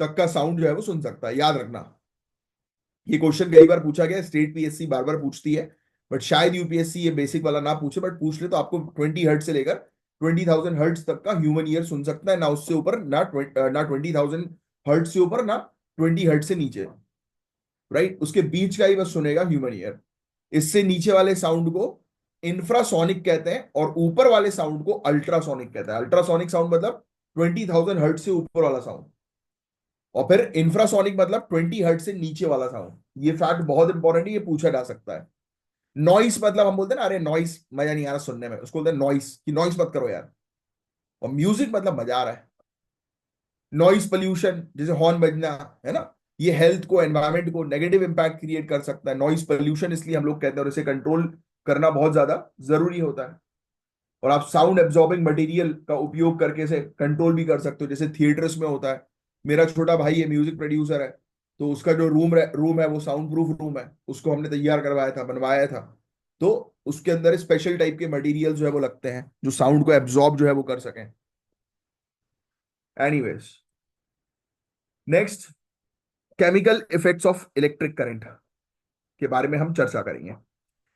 तक का साउंड जो है वो सुन सकता है। याद रखना, ये क्वेश्चन कई बार पूछा गया, स्टेट पीएससी बार बार पूछती है, बट शायद यूपीएससी ये बेसिक वाला ना पूछे, बट पूछ ले तो आपको 20 हर्ट्ज से लेकर 20,000 हर्ट्ज तक का ह्यूमन ईयर सुन सकता है। ना उससे ऊपर, ना 20,000 हर्ट्ज से ऊपर, ना 20 हर्ट्ज से नीचे, राइट? उसके बीच का ही बस सुनेगा ह्यूमन ईयर। इससे नीचे वाले साउंड को इंफ्रासोनिक कहते हैं, और ऊपर वाले साउंड को अल्ट्रासोनिक कहते हैं। अल्ट्रासोनिक साउंड मतलब 20,000 हर्ट्ज से ऊपर वाला साउंड, और फिर इंफ्रासोनिक मतलब 20 हर्ट्ज से नीचे वाला साउंड। ये फैक्ट बहुत इंपॉर्टेंट है, ये पूछा जा सकता है। नॉइस मतलब हम बोलते हैं ना, अरे नॉइस मजा नहीं आ रहा सुनने में, उसको बोलते हैं नॉइस, कि नॉइस मत करो यार। और म्यूजिक मतलब मजा आ रहा है। नॉइस पोल्यूशन, जैसे हॉर्न बजना, है ना, ये हेल्थ को, एनवायरमेंट को नेगेटिव इंपैक्ट क्रिएट कर सकता है। नॉइस पोल्यूशन इसलिए हम लोग कहते हैं, और इसे कंट्रोल करना बहुत ज्यादा जरूरी होता है। और आप साउंड एब्जॉर्बिंग मटेरियल का उपयोग करके इसे कंट्रोल भी कर सकते हो, जैसे थिएटर्स में होता है। मेरा छोटा भाई है, म्यूजिक प्रोड्यूसर है, तो उसका जो रूम है वो साउंड प्रूफ रूम है, उसको हमने तैयार करवाया था, बनवाया था। तो उसके अंदर स्पेशल टाइप के मटेरियल जो है वो लगते हैं, जो साउंड को एब्जॉर्ब जो है वो कर सकें। Anyways, next, chemical effects of electric current के बारे में हम चर्चा करेंगे।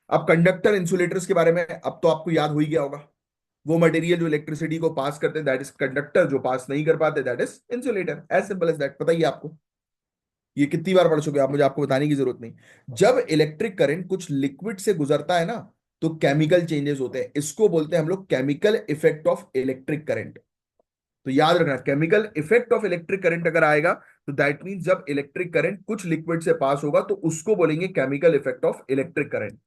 अब कंडक्टर इंसुलेटर्स के बारे में अब तो आपको याद हो ही गया होगा। वो मटेरियल जो इलेक्ट्रिसिटी को पास करते हैं दैट इज कंडक्टर, जो पास नहीं कर पाते that is insulator. As simple as that. पता ही है आपको, ये कितनी बार पढ़ चुके हैं आप, मुझे आपको बताने की जरूरत नहीं। जब इलेक्ट्रिक करंट कुछ लिक्विड से गुजरता है ना, तो केमिकल चेंजेस होते हैं। इसको बोलते हैं हम लोग chemical effect of electric current. तो याद रखना, chemical effect of electric current अगर आएगा तो दैट मीन जब इलेक्ट्रिक करंट कुछ लिक्विड से पास होगा तो उसको बोलेंगे chemical effect of electric current.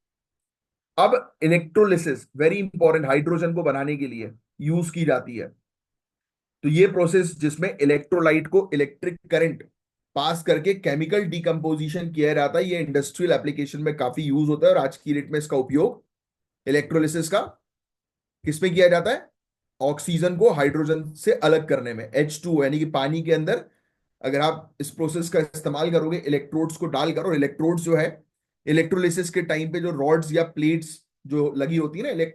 अब इलेक्ट्रोलिसिस वेरी इंपॉर्टेंट, हाइड्रोजन को बनाने के लिए यूज की जाती है। तो ये प्रोसेस जिसमें इलेक्ट्रोलाइट को इलेक्ट्रिक करंट पास करके केमिकल डिकम्पोजिशन किया जाता है। ये इंडस्ट्रियल एप्लीकेशन में काफी यूज होता है, और आज की डेट में इसका उपयोग इलेक्ट्रोलिसिस का किसमें किया जाता है? ऑक्सीजन को हाइड्रोजन से अलग करने में, H2 यानी कि पानी के अंदर अगर आप इस प्रोसेस का इस्तेमाल करोगे इलेक्ट्रोड्स को डालकर, और इलेक्ट्रोड्स जो है इलेक्ट्रोलिसिस के टाइम पे जो रॉड्स या प्लेट्स जो लगी होती है ना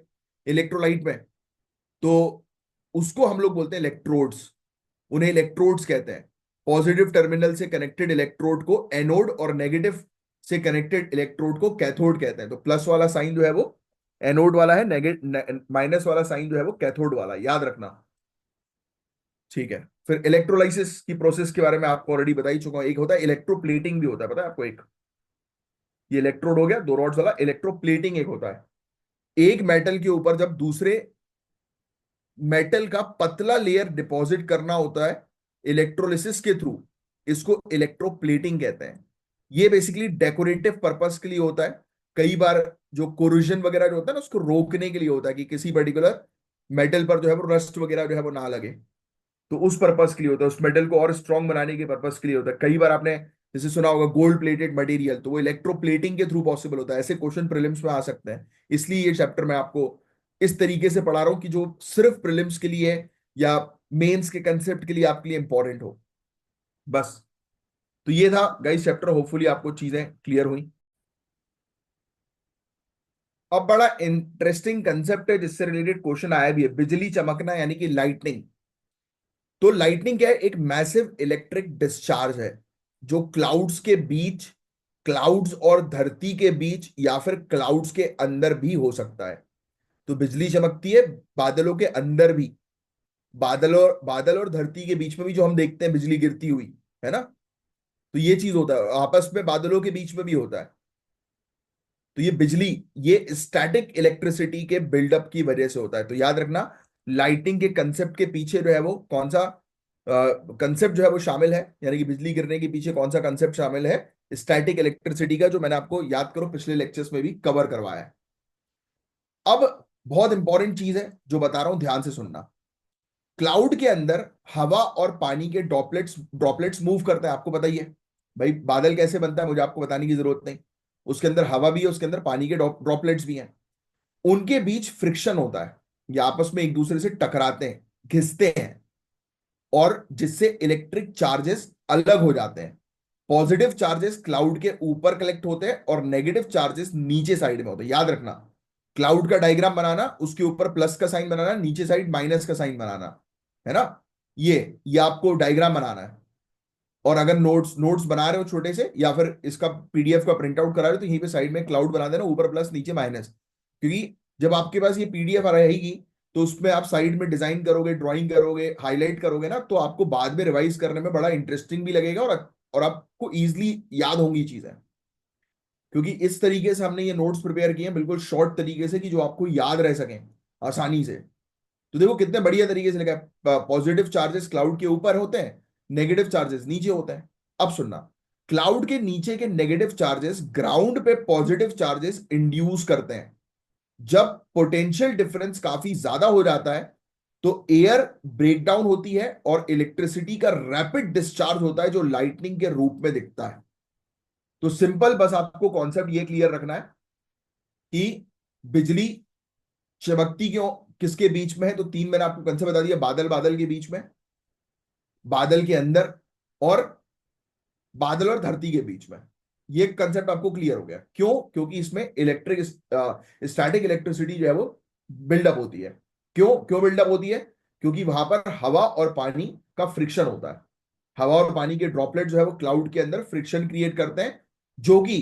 इलेक्ट्रोलाइट में, तो उसको हम लोग बोलते हैं इलेक्ट्रोड्स। उन्हें इलेक्ट्रोड्स कहते हैं। पॉजिटिव टर्मिनल से कनेक्टेड इलेक्ट्रोड को एनोड और नेगेटिव से कनेक्टेड इलेक्ट्रोड को कैथोड कहते हैं। तो प्लस वाला साइन जो है वो एनोड वाला है, माइनस वाला साइन जो है वो कैथोड वाला, याद रखना। ठीक है, फिर इलेक्ट्रोलाइसिस की प्रोसेस के बारे में आपको ऑलरेडी बता ही चुका हूं। एक होता है इलेक्ट्रोप्लेटिंग भी होता है, पता है आपको? एक ये इलेक्ट्रोड हो गया, दो रॉड्स वाला। इलेक्ट्रोप्लेटिंग एक होता है, एक मेटल के ऊपर जब दूसरे मेटल का पतला लेयर डिपॉजिट करना होता है इलेक्ट्रोलिसिस के थ्रू, इसको इलेक्ट्रोप्लेटिंग कहते हैं। ये बेसिकली डेकोरेटिव पर्पस के लिए होता है। कई बार जो कोरोजन वगैरह जो होता है ना, उसको रोकने के लिए होता है कि किसी पर्टिकुलर मेटल पर जो है वो रस्ट वगैरह जो है वो ना लगे। तो उस पर्पस के लिए होता है, उस मेटल को और स्ट्रांग बनाने के पर्पस के लिए होता है। कई बार आपने जैसे सुना होगा गोल्ड प्लेटेड मटेरियल, तो वो इलेक्ट्रोप्लेटिंग के थ्रू पॉसिबल होता है। ऐसे क्वेश्चन प्रीलिम्स में आ सकते हैं, इसलिए ये चैप्टर मैं आपको इस तरीके से पढ़ा रहा हूं कि जो सिर्फ प्रीलिम्स के लिए या मेंस के कंसेप्ट के लिए आपके लिए इंपॉर्टेंट हो, बस। तो ये था गाइस चैप्टर, होपफुली आपको चीजें क्लियर हुई। अब बड़ा इंटरेस्टिंग कंसेप्ट है जिससे रिलेटेड क्वेश्चन आया भी है, बिजली चमकना यानी कि लाइटनिंग। तो लाइटनिंग क्या है? एक मैसिव इलेक्ट्रिक डिस्चार्ज है जो क्लाउड्स के बीच, क्लाउड्स और धरती के बीच, या फिर क्लाउड्स के अंदर भी हो सकता है। तो बिजली चमकती है बादलों के अंदर भी, बादल और धरती के बीच में भी जो हम देखते हैं बिजली गिरती हुई, है ना? तो ये चीज होता है, आपस में बादलों के बीच में भी होता है। तो ये बिजली, ये स्टैटिक इलेक्ट्रिसिटी के बिल्डअप की वजह से होता है। तो याद रखना, लाइटिंग के कंसेप्ट के पीछे जो है वो कौन सा कंसेप्ट जो है वो शामिल है, यानी कि बिजली गिरने के पीछे कौन सा कंसेप्ट शामिल है? स्टैटिक इलेक्ट्रिसिटी का, जो मैंने आपको याद करो पिछले लेक्चर्स में भी कवर करवाया है। अब बहुत इंपॉर्टेंट चीज है जो बता रहा हूं, ध्यान से सुनना। क्लाउड के अंदर हवा और पानी के ड्रॉपलेट्स ड्रॉपलेट्स मूव करते हैं, आपको पता ही है। भाई बादल कैसे बनता है मुझे आपको बताने की जरूरत नहीं। उसके अंदर हवा भी है, उसके अंदर पानी के ड्रॉपलेट्स भी हैं। उनके बीच फ्रिक्शन होता है, ये आपस में एक दूसरे से टकराते हैं, घिसते हैं, और जिससे इलेक्ट्रिक चार्जेस अलग हो जाते हैं। पॉजिटिव चार्जेस क्लाउड के ऊपर कलेक्ट होते हैं और नेगेटिव चार्जेस नीचे साइड में होते हैं। याद रखना, क्लाउड का डायग्राम बनाना, उसके ऊपर प्लस का साइन बनाना, नीचे साइड माइनस का साइन बनाना, है ना? ये आपको डायग्राम बनाना है। और अगर नोट्स नोट्स बना रहे हो छोटे से, या फिर इसका पीडीएफ का प्रिंट आउट करा रहे हो, तो यहीं पे साइड में क्लाउड बना देना, ऊपर प्लस नीचे माइनस। क्योंकि जब आपके पास ये पीडीएफ रहेगी, तो उसमें आप साइड में डिजाइन करोगे, ड्राइंग करोगे, हाईलाइट करोगे ना, तो आपको बाद में रिवाइज करने में बड़ा इंटरेस्टिंग भी लगेगा, और आपको इजीली याद होंगी चीजें। क्योंकि इस तरीके से हमने ये नोट्स प्रिपेयर किए हैं, बिल्कुल शॉर्ट तरीके से, कि जो आपको याद रह सकें आसानी से। तो देखो कितने बढ़िया तरीके से लिखा है, पॉजिटिव चार्जेस क्लाउड के ऊपर होते हैं, नेगेटिव चार्जेस नीचे होते हैं। अब सुनना, क्लाउड के नीचे के नेगेटिव चार्जेस ग्राउंड पे पॉजिटिव चार्जेस इंड्यूस करते हैं। जब पोटेंशियल डिफरेंस काफी ज्यादा हो जाता है, तो एयर ब्रेकडाउन होती है और इलेक्ट्रिसिटी का रैपिड डिस्चार्ज होता है, जो लाइटनिंग के रूप में दिखता है। तो सिंपल, बस आपको कॉन्सेप्ट ये क्लियर रखना है कि बिजली चमकती क्यों, किसके बीच में है? तो तीन मैंने आपको कंसेप्ट बता दिया, बादल बादल के बीच में, बादल के अंदर, और बादल और धरती के बीच में। ये कंसेप्ट आपको क्लियर हो गया। क्यों? क्योंकि इसमें इलेक्ट्रिक स्टैटिक इलेक्ट्रिसिटी जो है वो बिल्डअप होती है। क्यों क्यों बिल्डअप होती है? क्योंकि वहां पर हवा और पानी का फ्रिक्शन होता है। हवा और पानी के ड्रॉपलेट जो है वो क्लाउड के अंदर फ्रिक्शन क्रिएट करते हैं, जो कि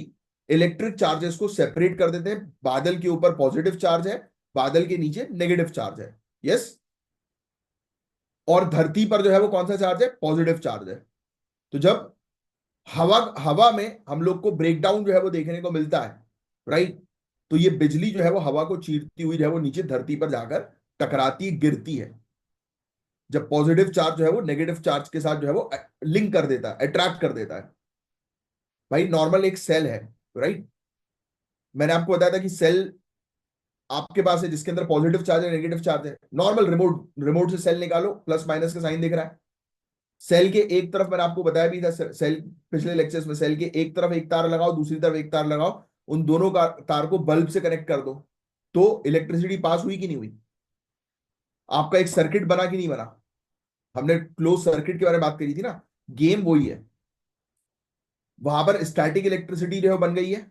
इलेक्ट्रिक चार्जेस को सेपरेट कर देते हैं। बादल के ऊपर पॉजिटिव चार्ज है, बादल के नीचे नेगेटिव चार्ज है। यस। और धरती पर जो है वो कौन सा चार्ज है? पॉजिटिव चार्ज है। तो जब हवा हवा में हम लोग को ब्रेकडाउन जो है वो देखने को मिलता है, राइट? तो ये बिजली जो है वो हवा को चीरती हुई जो है वो नीचे धरती पर जाकर टकराती, गिरती है, जब पॉजिटिव चार्ज जो है वो नेगेटिव चार्ज के साथ जो है वो लिंक कर देता है, अट्रैक्ट कर देता है। भाई नॉर्मल एक सेल है, राइट? मैंने आपको बताया था कि सेल आपके पास है जिसके अंदर पॉजिटिव चार्ज है, नेगेटिव चार्ज है। नॉर्मल रिमोट रिमोट से सेल निकालो, प्लस माइनस का साइन दिख रहा है। सेल के एक तरफ मैंने आपको बताया भी था, सेल पिछले लेक्चर्स में, सेल के एक तरफ एक तार लगाओ, दूसरी तरफ एक तार लगाओ, उन दोनों का तार को बल्ब से कनेक्ट कर दो, तो इलेक्ट्रिसिटी पास हुई कि नहीं हुई? आपका एक सर्किट बना कि नहीं बना? हमने क्लोज सर्किट के बारे में बात करी थी ना। गेम वही है, वहां पर स्टैटिक इलेक्ट्रिसिटी जो है बन गई है।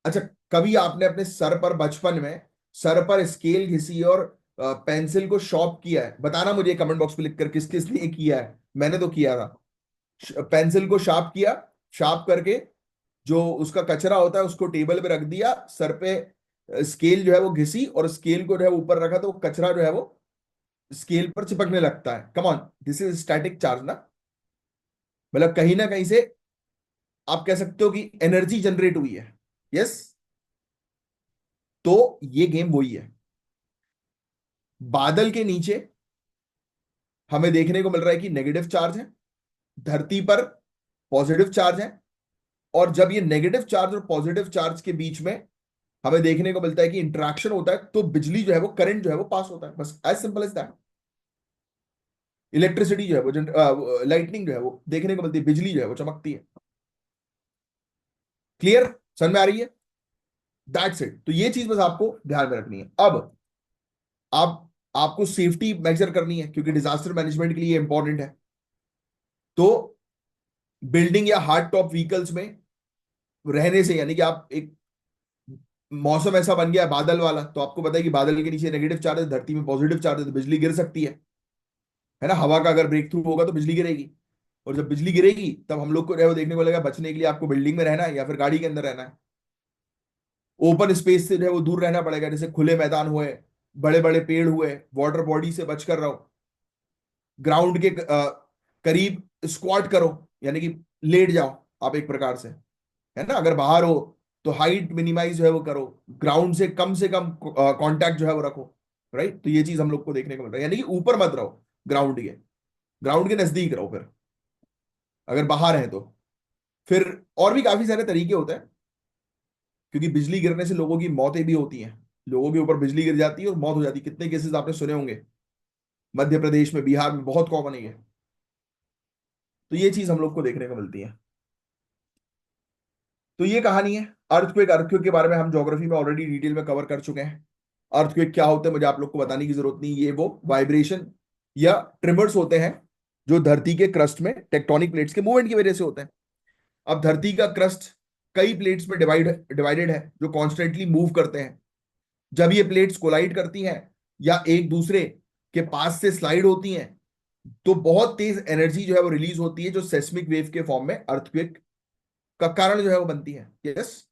अच्छा, कभी आपने अपने सर पर बचपन में सर पर स्केल घिसी और पेंसिल को शॉर्प किया है? बताना मुझे कमेंट बॉक्स में लिखकर किस किस ने किया है। मैंने तो किया था। पेंसिल को शार्प किया, शार्प करके जो उसका कचरा होता है उसको टेबल पे रख दिया, सर पे स्केल जो है वो घिसी और स्केल को जो है ऊपर रखा, तो वो कचरा जो है वो स्केल पर चिपकने लगता है। Come on, this is static charge ना। मतलब कहीं ना कहीं से आप कह सकते हो कि एनर्जी जनरेट हुई है। यस, तो ये गेम वही है। बादल के नीचे हमें देखने को मिल रहा है कि नेगेटिव चार्ज है, धरती पर पॉजिटिव चार्ज है, और जब ये नेगेटिव चार्ज और पॉजिटिव चार्ज के बीच में हमें देखने को मिलता है कि इंटरेक्शन होता है, तो बिजली जो है वो, करंट जो है वो पास होता है। बस as simple as that. Electricity जो है वो, लाइटनिंग जो है वो देखने को मिलती है, बिजली जो है वो चमकती है। क्लियर? समझ में आ रही है? That's it. तो ये चीज बस आपको ध्यान में रखनी है। अब आप आपको सेफ्टी मेजर करनी है, क्योंकि डिजास्टर मैनेजमेंट के लिए इंपॉर्टेंट है। तो बिल्डिंग या हार्ड टॉप व्हीकल्स में रहने से, यानी कि आप एक, मौसम ऐसा बन गया है बादल वाला, तो आपको पता है कि बादल के नीचे नेगेटिव चार्ज है, धरती में पॉजिटिव चार्ज है, तो बिजली गिर सकती है ना। हवा का अगर ब्रेक थ्रू होगा तो बिजली गिरेगी, और जब बिजली गिरेगी तब हम लोग को जो है वो देखने को लगेगा, बचने के लिए आपको बिल्डिंग में रहना है या फिर गाड़ी के अंदर रहना है। ओपन स्पेस से जो है वो दूर रहना पड़ेगा, जैसे खुले मैदान हुए, बड़े बड़े पेड़ हुए, वाटर बॉडी से बचकर रहो, ग्राउंड के करीब स्क्वाट करो, यानी कि लेट जाओ आप एक प्रकार से, है ना। अगर बाहर हो तो हाइट मिनिमाइज जो है वो करो, ग्राउंड से कम कांटेक्ट जो है वो रखो। राइट, तो ये चीज हम लोग को देखने को मिल रहा है, यानी कि ऊपर मत रहो, ग्राउंड के नजदीक रहो। फिर अगर बाहर है तो फिर और भी काफी सारे तरीके होते हैं, क्योंकि बिजली गिरने से लोगों की मौतें भी होती हैं। लोगों के ऊपर बिजली गिर जाती है और मौत हो जाती है, कितने केसेस आपने सुने होंगे। मध्य प्रदेश में, बिहार में बहुत कॉमन है ये। तो ये चीज हम लोग को देखने को मिलती है। तो ये कहानी है अर्थक्वेक। अर्थक्वेक के बारे में हम ज्योग्राफी में ऑलरेडी डिटेल में कवर कर चुके हैं। अर्थक्वेक क्या होते हैं मुझे आप लोग को बताने की जरूरत नहीं, ये वो वाइब्रेशन या ट्रिमर्स होते हैं जो धरती के क्रस्ट में टेक्टोनिक प्लेट्स के मूवमेंट की वजह से होते हैं। अब धरती का क्रस्ट कई प्लेट्स में डिवाइडेड है जो कॉन्स्टेंटली मूव करते हैं। जब ये प्लेट्स कोलाइड करती हैं या एक दूसरे के पास से स्लाइड होती हैं, तो बहुत तेज एनर्जी जो है वो रिलीज होती है, जो सेस्मिक वेव के फॉर्म में अर्थक्वेक का कारण जो है वो बनती है। यस,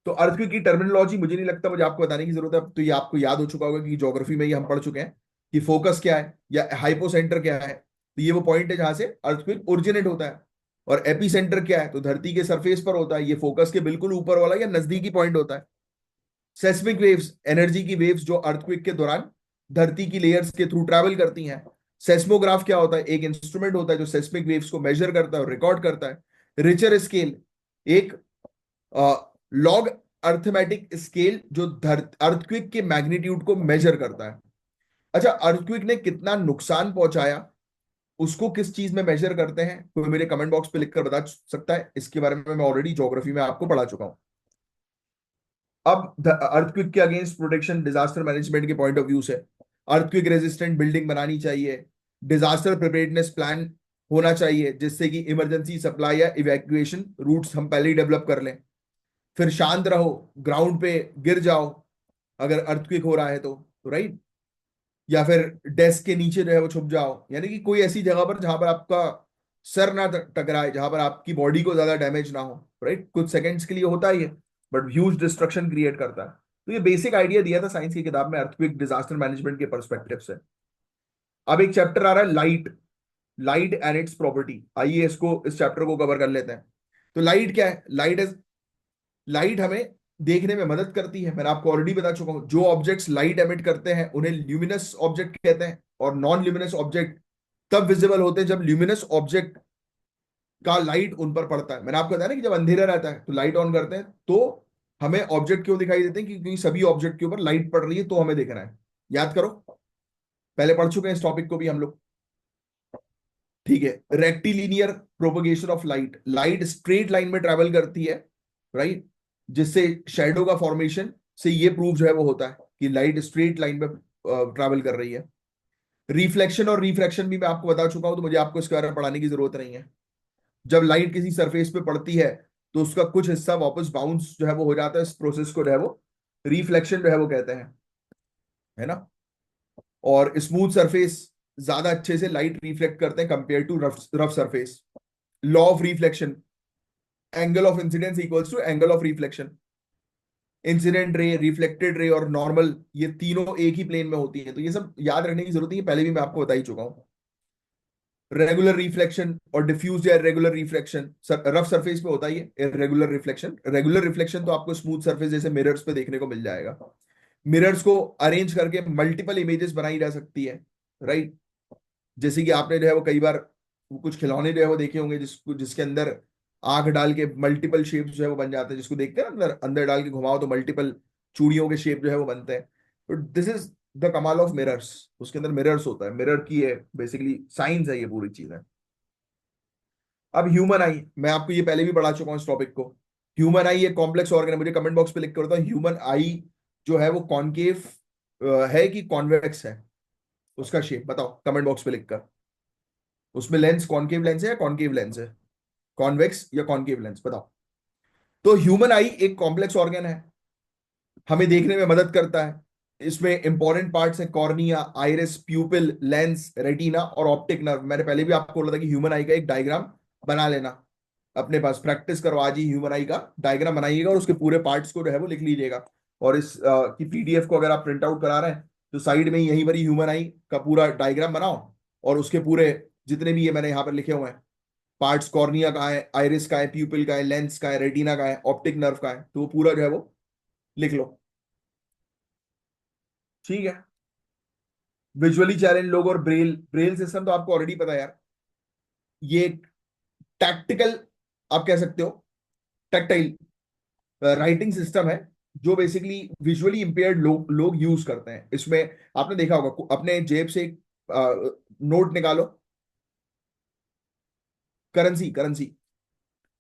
तो अर्थक्वेक की टर्मिनोलॉजी मुझे नहीं लगता मुझे आपको बताने की जरूरत है, तो ये आपको याद हो चुका होगा कि ज्योग्राफी में ये हम पढ़ चुके हैं कि फोकस क्या है या हाइपोसेंटर क्या है। तो ये वो पॉइंट है जहां से अर्थक्वेक ओरिजिनेट होता है। और एपीसेंटर क्या है, तो धरती के सरफेस पर होता है, ये फोकस के बिल्कुल ऊपर वाला या नजदीकी पॉइंट होता है। सेस्मिक वेव्स, एनर्जी की वेव्स जो अर्थक्वेक के दौरान धरती की लेयर्स के थ्रू ट्रैवल करती हैं। सेस्मोग्राफ क्या होता है, एक इंस्ट्रूमेंट होता है जो सेस्मिक वेव्स को मेजर करता है और रिकॉर्ड करता है। रिचर स्केल, एक लॉग अर्थमेटिक स्केल जो अर्थक्वेक के मैग्नीट्यूड को मेजर करता है। अच्छा, अर्थक्वेक ने कितना नुकसान पहुंचाया उसको किस चीज में मेजर करते हैं, कोई मेरे कमेंट बॉक्स पे लिखकर बता सकता है? इसके बारे में मैं ऑलरेडी ज्योग्राफी में आपको पढ़ा चुका हूं। अब अर्थक्वेक के अगेंस्ट प्रोटेक्शन डिजास्टर मैनेजमेंट के पॉइंट ऑफ व्यू से अर्थक्वेक रेजिस्टेंट बिल्डिंग बनानी चाहिए। डिजास्टर प्रिपेयर्डनेस प्लान होना चाहिए, जिससे कि इमरजेंसी सप्लाई या इवैक्यूएशन रूट्स हम पहले ही डेवलप कर लें। फिर शांत रहो, ग्राउंड पे गिर जाओ अगर अर्थक्वेक हो रहा है तो राइट। या फिर डेस्क के नीचे जो है वो छुप जाओ, यानी कि कोई ऐसी जगह पर जहां पर आपका सर ना टकराए, जहां पर आपकी बॉडी को ज्यादा डैमेज ना हो। राइट, कुछ सेकंड्स के लिए होता ही है, बट ह्यूज डिस्ट्रक्शन क्रिएट करता है। तो ये बेसिक आइडिया दिया था साइंस की किताब में अर्थक्वेक डिजास्टर मैनेजमेंट के परस्पेक्टिव से। अब एक चैप्टर आ रहा है light, light and it's property. आइए इसको, इस चैप्टर को कवर कर लेते हैं। तो लाइट क्या है? लाइट हमें देखने में मदद करती है, मैंने आपको ऑलरेडी बता चुका हूं। जो ऑब्जेक्ट्स लाइट एमिट करते हैं उन्हें ल्यूमिनस ऑब्जेक्ट कहते हैं, और नॉन ल्यूमिनस ऑब्जेक्ट तब विजिबल होते हैं जब ल्यूमिनस ऑब्जेक्ट का लाइट उन पर पड़ता है। मैंने आपको बताया ना कि जब अंधेरा रहता है तो लाइट ऑन करते हैं, तो हमें ऑब्जेक्ट क्यों दिखाई देते हैं? क्योंकि सभी ऑब्जेक्ट के ऊपर लाइट पड़ रही है, तो हमें देखना है। याद करो, पहले पढ़ चुके हैं इस टॉपिक को भी हम लोग। ठीक है, rectilinear propagation of light, light straight line में ट्रेवल करती है, राइट, जिससे शेडो का फॉर्मेशन से ये प्रूव जो है वो होता है कि लाइट स्ट्रेट लाइन में ट्रैवल कर रही है। रिफ्लेक्शन और रिफ्रैक्शन भी मैं आपको बता चुका हूं, तो मुझे आपको इसके बारे में पढ़ाने की जरूरत नहीं है। जब लाइट किसी सरफेस पे पड़ती है तो उसका कुछ हिस्सा वापस बाउंस जो है वो हो जाता है, इस प्रोसेस को जो है वो रिफ्लेक्शन जो है वो कहते हैं, है ना। और स्मूथ सरफेस ज्यादा अच्छे से लाइट रिफ्लेक्ट करते हैं compare to rough rough surface. Law of reflection, angle of incidence equals to angle of reflection. Incident ray, reflected ray और नॉर्मल, ये तीनों एक ही प्लेन में होती है, तो ये सब याद रखने की जरूरत नहीं है, पहले भी मैं आपको बता ही चुका हूं। रेगुलर रिफ्लेक्शन और डिफ्यूज या रेगुलर रिफ्लेक्शन, रफ सरफेस पे होता ही है रेगुलर रिफ्लेक्शन। रेगुलर रिफ्लेक्शन तो आपको स्मूथ सरफेस जैसे मिरर्स पे देखने को मिल जाएगा। मिरर्स को अरेंज करके मल्टीपल इमेजेस बनाई जा सकती है, राइट। जैसे कि आपने जो है वो कई बार वो कुछ खिलौने जो है वो देखे होंगे जिसके अंदर आंख डाल के मल्टीपल शेप जो है वो बन जाते हैं, जिसको देखते हैं ना, अंदर अंदर डाल के घुमाओ तो मल्टीपल चूड़ियों के शेप जो है वो बनते हैं। तो दिस इज द कमाल ऑफ मिरर्स, उसके अंदर मिरर्स होता है, मिरर की है बेसिकली साइंस है, ये पूरी चीज है। अब ह्यूमन आई, मैं आपको ये पहले भी पढ़ा चुका हूँ इस टॉपिक को। ह्यूमन आई एक कॉम्प्लेक्स ऑर्गन है, मुझे कमेंट बॉक्स पे लिख कर बताओ ह्यूमन आई जो है वो कॉनकेव है कि कॉन्वेक्स है, उसका शेप बताओ कमेंट बॉक्स पे लिखकर। उसमें लेंस कॉनकेव लेंस है या कॉनकेव लेंस है, कॉन्वेक्स या कॉनकेव लेंस बताओ। तो ह्यूमन आई एक कॉम्प्लेक्स ऑर्गन है, हमें देखने में मदद करता है। इसमें इंपॉर्टेंट पार्ट्स हैं कॉर्निया, आइरिस, प्यूपिल, लेंस, रेटिना और ऑप्टिक नर्व। मैंने पहले भी आपको बोला था कि ह्यूमन आई का एक डायग्राम बना लेना अपने पास, प्रैक्टिस करो आज ही, ह्यूमन आई का डायग्राम बनाइएगा और उसके पूरे पार्ट्स को जो है वो लिख लीजिएगा। और इस की पीडीएफ को अगर आप प्रिंट आउट करा रहे हैं तो साइड में ही यहीं पर ही ह्यूमन आई का पूरा डायग्राम बनाओ, और उसके पूरे जितने भी ये मैंने यहाँ पर लिखे हुए हैं पार्ट्स, कॉर्निया का है, आइरिस का है, प्यूपिल का है, लेंस का है, रेटिना का है, ऑप्टिक नर्व का है, तो वो पूरा जो है वो लिख लो, ठीक है। विजुअली चैलेंज लोग और ब्रेल, ब्रेल सिस्टम तो आपको ऑलरेडी पता है यार, ये एक टैक्टिकल, आप कह सकते हो टैक्टाइल राइटिंग सिस्टम है, जो बेसिकली विजुअली इंपेयर्ड लोग यूज करते हैं। इसमें आपने देखा होगा, अपने जेब से एक नोट निकालो, करेंसी करेंसी,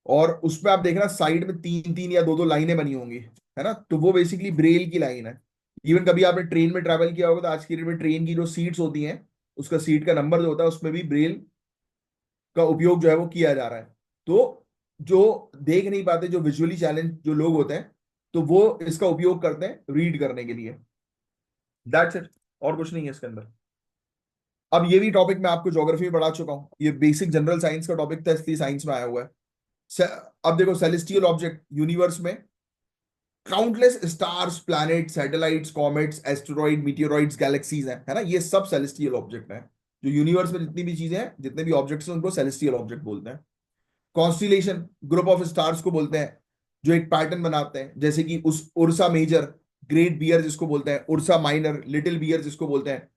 और उसमें आप देखना साइड में तीन तीन या दो दो लाइनें बनी होंगी, है ना, तो वो बेसिकली ब्रेल की लाइन है। इवन कभी आपने ट्रेन में ट्रैवल किया होगा तो आज की डेट में ट्रेन की जो सीट्स होती हैं, उसका सीट का नंबर जो होता है उसमें भी ब्रेल का उपयोग जो है वो किया जा रहा है। तो जो देख नहीं पाते, जो विजुअली चैलेंज जो लोग होते हैं, तो वो इसका उपयोग करते हैं रीड करने के लिए, दैट्स इट, और कुछ नहीं है इसके अंदर। अब ये भी टॉपिक मैं आपको ज्योग्राफी में पढ़ा चुका हूं, ये बेसिक जनरल साइंस का टॉपिक था इसलिए साइंस में आया हुआ है। अब देखो सेलेस्टियल ऑब्जेक्ट यूनिवर्स में countless stars, planet, satellites, comets, asteroid, meteoroids, galaxies हैं, है ना, ये सब सेलेस्टियल ऑब्जेक्ट हैं। जो यूनिवर्स में जितनी भी चीजें हैं, जितने भी ऑब्जेक्ट्स हैं, उनको सेलेस्टियल ऑब्जेक्ट बोलते हैं। कॉन्स्टिलेशन ग्रुप ऑफ स्टार्स को बोलते हैं जो एक पैटर्न बनाते हैं, जैसे कि उस उर्सा मेजर, ग्रेट बियर जिसको बोलते हैं, उर्सा माइनर, लिटिल बियर जिसको बोलते हैं,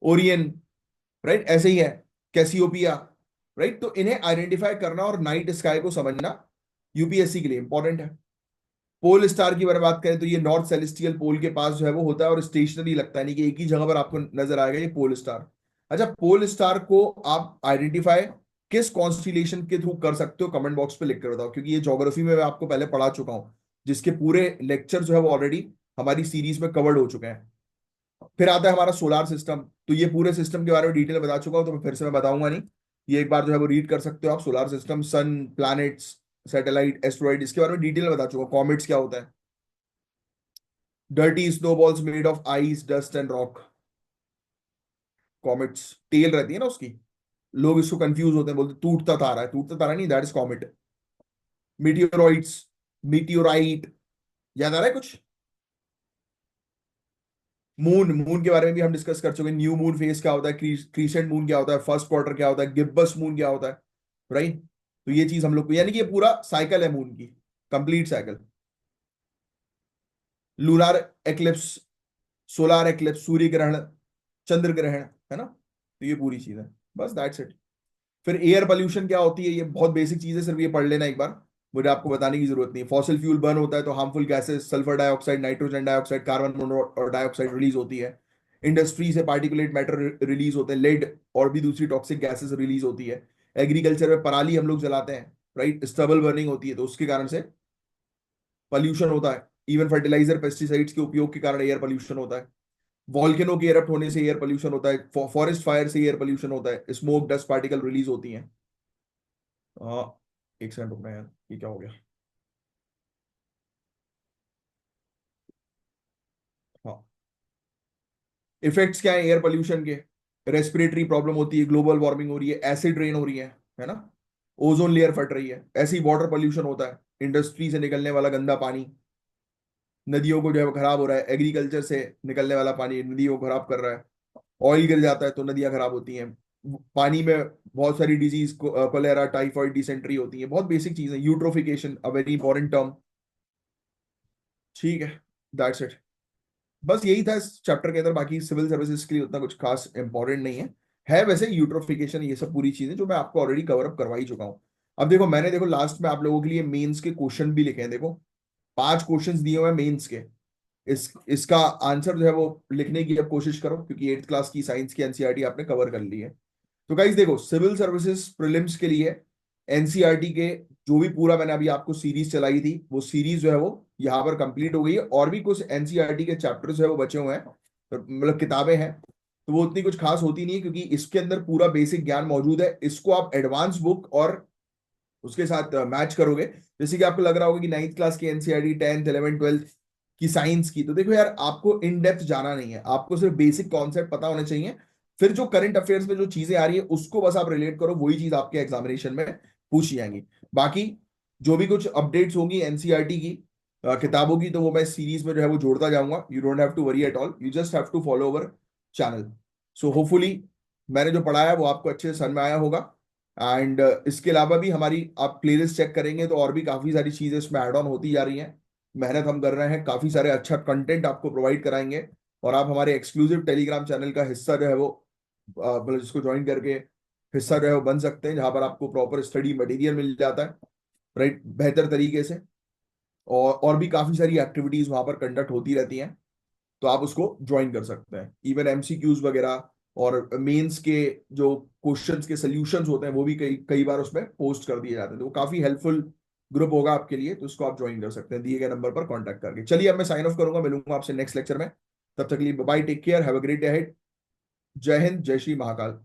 ओरियन, राइट, ऐसे ही है, कैसियोपिया, राइट। तो इन्हें आइडेंटिफाई करना और नाइट स्काई को समझना यूपीएससी के लिए इंपॉर्टेंट है। पोल स्टार की बारे में बात करें तो ये नॉर्थ सेलेस्टियल पोल के पास जो है वो होता है और स्टेशनरी लगता है, नहीं कि एक ही जगह पर आपको नजर आएगा ये पोल स्टार। अच्छा, पोल स्टार को आप आइडेंटिफाई किस कॉन्स्टिलेशन के थ्रू कर सकते हो, कमेंट बॉक्स पे लिख कर बताओ, क्योंकि ये ज्योग्राफी में मैं आपको पहले पढ़ा चुका हूं, जिसके पूरे लेक्चर जो है वो ऑलरेडी हमारी सीरीज में कवर्ड हो चुके हैं। फिर आता है हमारा सोलार सिस्टम, तो ये पूरे सिस्टम के बारे में डिटेल बता चुका हूं, तो मैं फिर से मैं बताऊंगा नहीं, ये एक बार जो है वो रीड कर सकते हो आप। सोलार सिस्टम, सन, प्लैनेट्स, सैटेलाइट, एस्ट्रॉइड, इसके बारे में डिटेल में बता चुका हूं। कॉमेट्स क्या होता है, dirty snowballs made of ice, dust and rock, comets, tail रहती है ना उसकी, लोग इसको कंफ्यूज होते हैं, बोलते टूटता तारा है, टूटता तारा नहीं, that is comet. Meteoroids, meteorite, याद आ रहा है कुछ। मून, मून के बारे में भी हम डिस्कस कर चुके हैं, न्यू मून फेज क्या होता है, क्रीसेंट मून क्या होता है, फर्स्ट क्वार्टर क्या होता है, गिब्बस मून क्या होता है, राइट। तो ये चीज हम लोग को, यानी कि ये पूरा साइकिल है मून की, complete cycle. Lunar eclipse, solar eclipse, सूर्य ग्रहण, चंद्र ग्रहण, है ना, तो ये पूरी चीज है, बस दैट्स इट। फिर एयर पोल्यूशन क्या होती है, ये बहुत बेसिक चीज है, सिर्फ ये पढ़ लेना एक बार, मुझे आपको बताने की जरूरत नहीं। फॉसिल फ्यूल बर्न होता है तो harmful gases, sulphur dioxide, nitrogen dioxide, carbon monoxide release होती है। इंडस्ट्री से पार्टिकुलेट मैटर रिलीज होते हैं, लेड और भी दूसरी टॉक्सिक गैसेस रिलीज होती है। एग्रीकल्चर में पराली हम लोग जलाते हैं, राइट, स्टबल बर्निंग होती है, तो उसके कारण से पॉल्यूशन होता है। इवन फर्टिलाइजर पेस्टिसाइड्स के उपयोग के कारण एयर पॉल्यूशन होता है। वॉल्केनो के एरप्ट होने से एयर पॉल्यूशन होता है, फॉरेस्ट फायर से एयर पॉल्यूशन होता है, स्मोक डस्ट पार्टिकल रिलीज होती हैं। एक सेकंड रुकना यार, ये क्या हो गया। हाँ, इफेक्ट्स क्या है एयर पोल्यूशन के? रेस्पिरेटरी प्रॉब्लम होती है, ग्लोबल वार्मिंग हो रही है, एसिड रेन हो रही है ना, ओजोन लेयर फट रही है, ऐसे ही वाटर पोल्यूशन होता है, इंडस्ट्री से निकलने वाला गंदा पानी नदियों को जो है खराब हो रहा है, एग्रीकल्चर से निकलने वाला पानी नदियों को खराब कर रहा है। ऑयल गिर जाता है तो नदियां खराब होती हैं। पानी में बहुत सारी डिजीज, कोलेरा, टाइफाइड, डिसेंट्री होती है, बहुत बेसिक चीजें। Eutrophication a very important term. ठीक है, दैट्स इट। बस यही था इस चैप्टर के अंदर, बाकी सिविल सर्विसेज के लिए उतना कुछ खास इंपॉर्टेंट नहीं है वैसे यूट्रोफिकेशन ये सब पूरी चीजें जो मैं आपको ऑलरेडी कवर अप करवा ही चुका हूँ। अब देखो, मैंने देखो लास्ट में आप लोगों के लिए मेंस के क्वेश्चन भी लिखे हैं, देखो 5 क्वेश्चंस दिए हुए हैं मेंस के। इसका आंसर जो है वो लिखने की अब कोशिश करो, क्योंकि 8th क्लास की साइंस की एनसीईआरटी आपने कवर कर ली है। तो गाइस देखो, सिविल सर्विसेज प्रीलिम्स के लिए एनसीईआरटी के जो भी पूरा मैंने अभी आपको सीरीज चलाई थी, वो सीरीज जो है वो यहाँ पर कंप्लीट हो गई है, और भी कुछ एनसीईआरटी के चैप्टर्स जो है वो बचे हुए हैं, मतलब किताबें हैं। तो वो उतनी कुछ खास होती नहीं है, क्योंकि इसके अंदर पूरा बेसिक ज्ञान मौजूद है। इसको आप एडवांस बुक और उसके साथ मैच करोगे, जैसे कि आपको लग रहा होगा कि 9th क्लास की एनसीईआरटी, 10th 11th 12th की साइंस की, तो देखो यार, आपको इन डेप्थ जाना नहीं है, आपको सिर्फ बेसिक कॉन्सेप्ट पता होने चाहिए। फिर जो करंट अफेयर्स में जो चीजें आ रही है उसको बस आप रिलेट करो, वही चीज आपके एग्जामिनेशन में पूछी जाएंगी। बाकी जो भी कुछ अपडेट्स होंगी एनसीईआरटी की किताबों की, तो वो मैं सीरीज में जो है वो जोड़ता जाऊंगा। You don't have to worry at all, you just have to follow our channel. So hopefully मैंने जो पढ़ाया वो आपको अच्छे से समझ में आया होगा। एंड इसके अलावा भी हमारी आप प्लेलिस्ट चेक करेंगे तो और भी काफी सारी चीजें इसमें ऐड ऑन होती जा रही हैं। मेहनत हम कर रहे हैं, काफी सारे अच्छा कंटेंट आपको प्रोवाइड कराएंगे। और आप हमारे एक्सक्लूसिव टेलीग्राम चैनल का हिस्सा जो है वो मतलब जिसको ज्वाइन करके हिस्सा जो है वो बन सकते हैं, जहां पर आपको प्रॉपर स्टडी मटेरियल मिल जाता है, राइट, बेहतर तरीके से। और भी काफी सारी एक्टिविटीज वहां पर कंडक्ट होती रहती हैं, तो आप उसको ज्वाइन कर सकते हैं। इवन एमसीक्यूज वगैरह और मेंस के जो क्वेश्चंस के सॉल्यूशंस होते हैं वो भी कई कई बार उसमें पोस्ट कर दिए जाते हैं, तो वो काफी हेल्पफुल ग्रुप होगा आपके लिए, तो उसको आप ज्वाइन कर सकते हैं दिए गए नंबर पर कांटेक्ट करके। चलिए, अब मैं साइन ऑफ करूंगा, मिलूंगा आपसे नेक्स्ट लेक्चर में। तब तक के लिए bye, take care, have a great day ahead. जय हिंद, जय श्री महाकाल।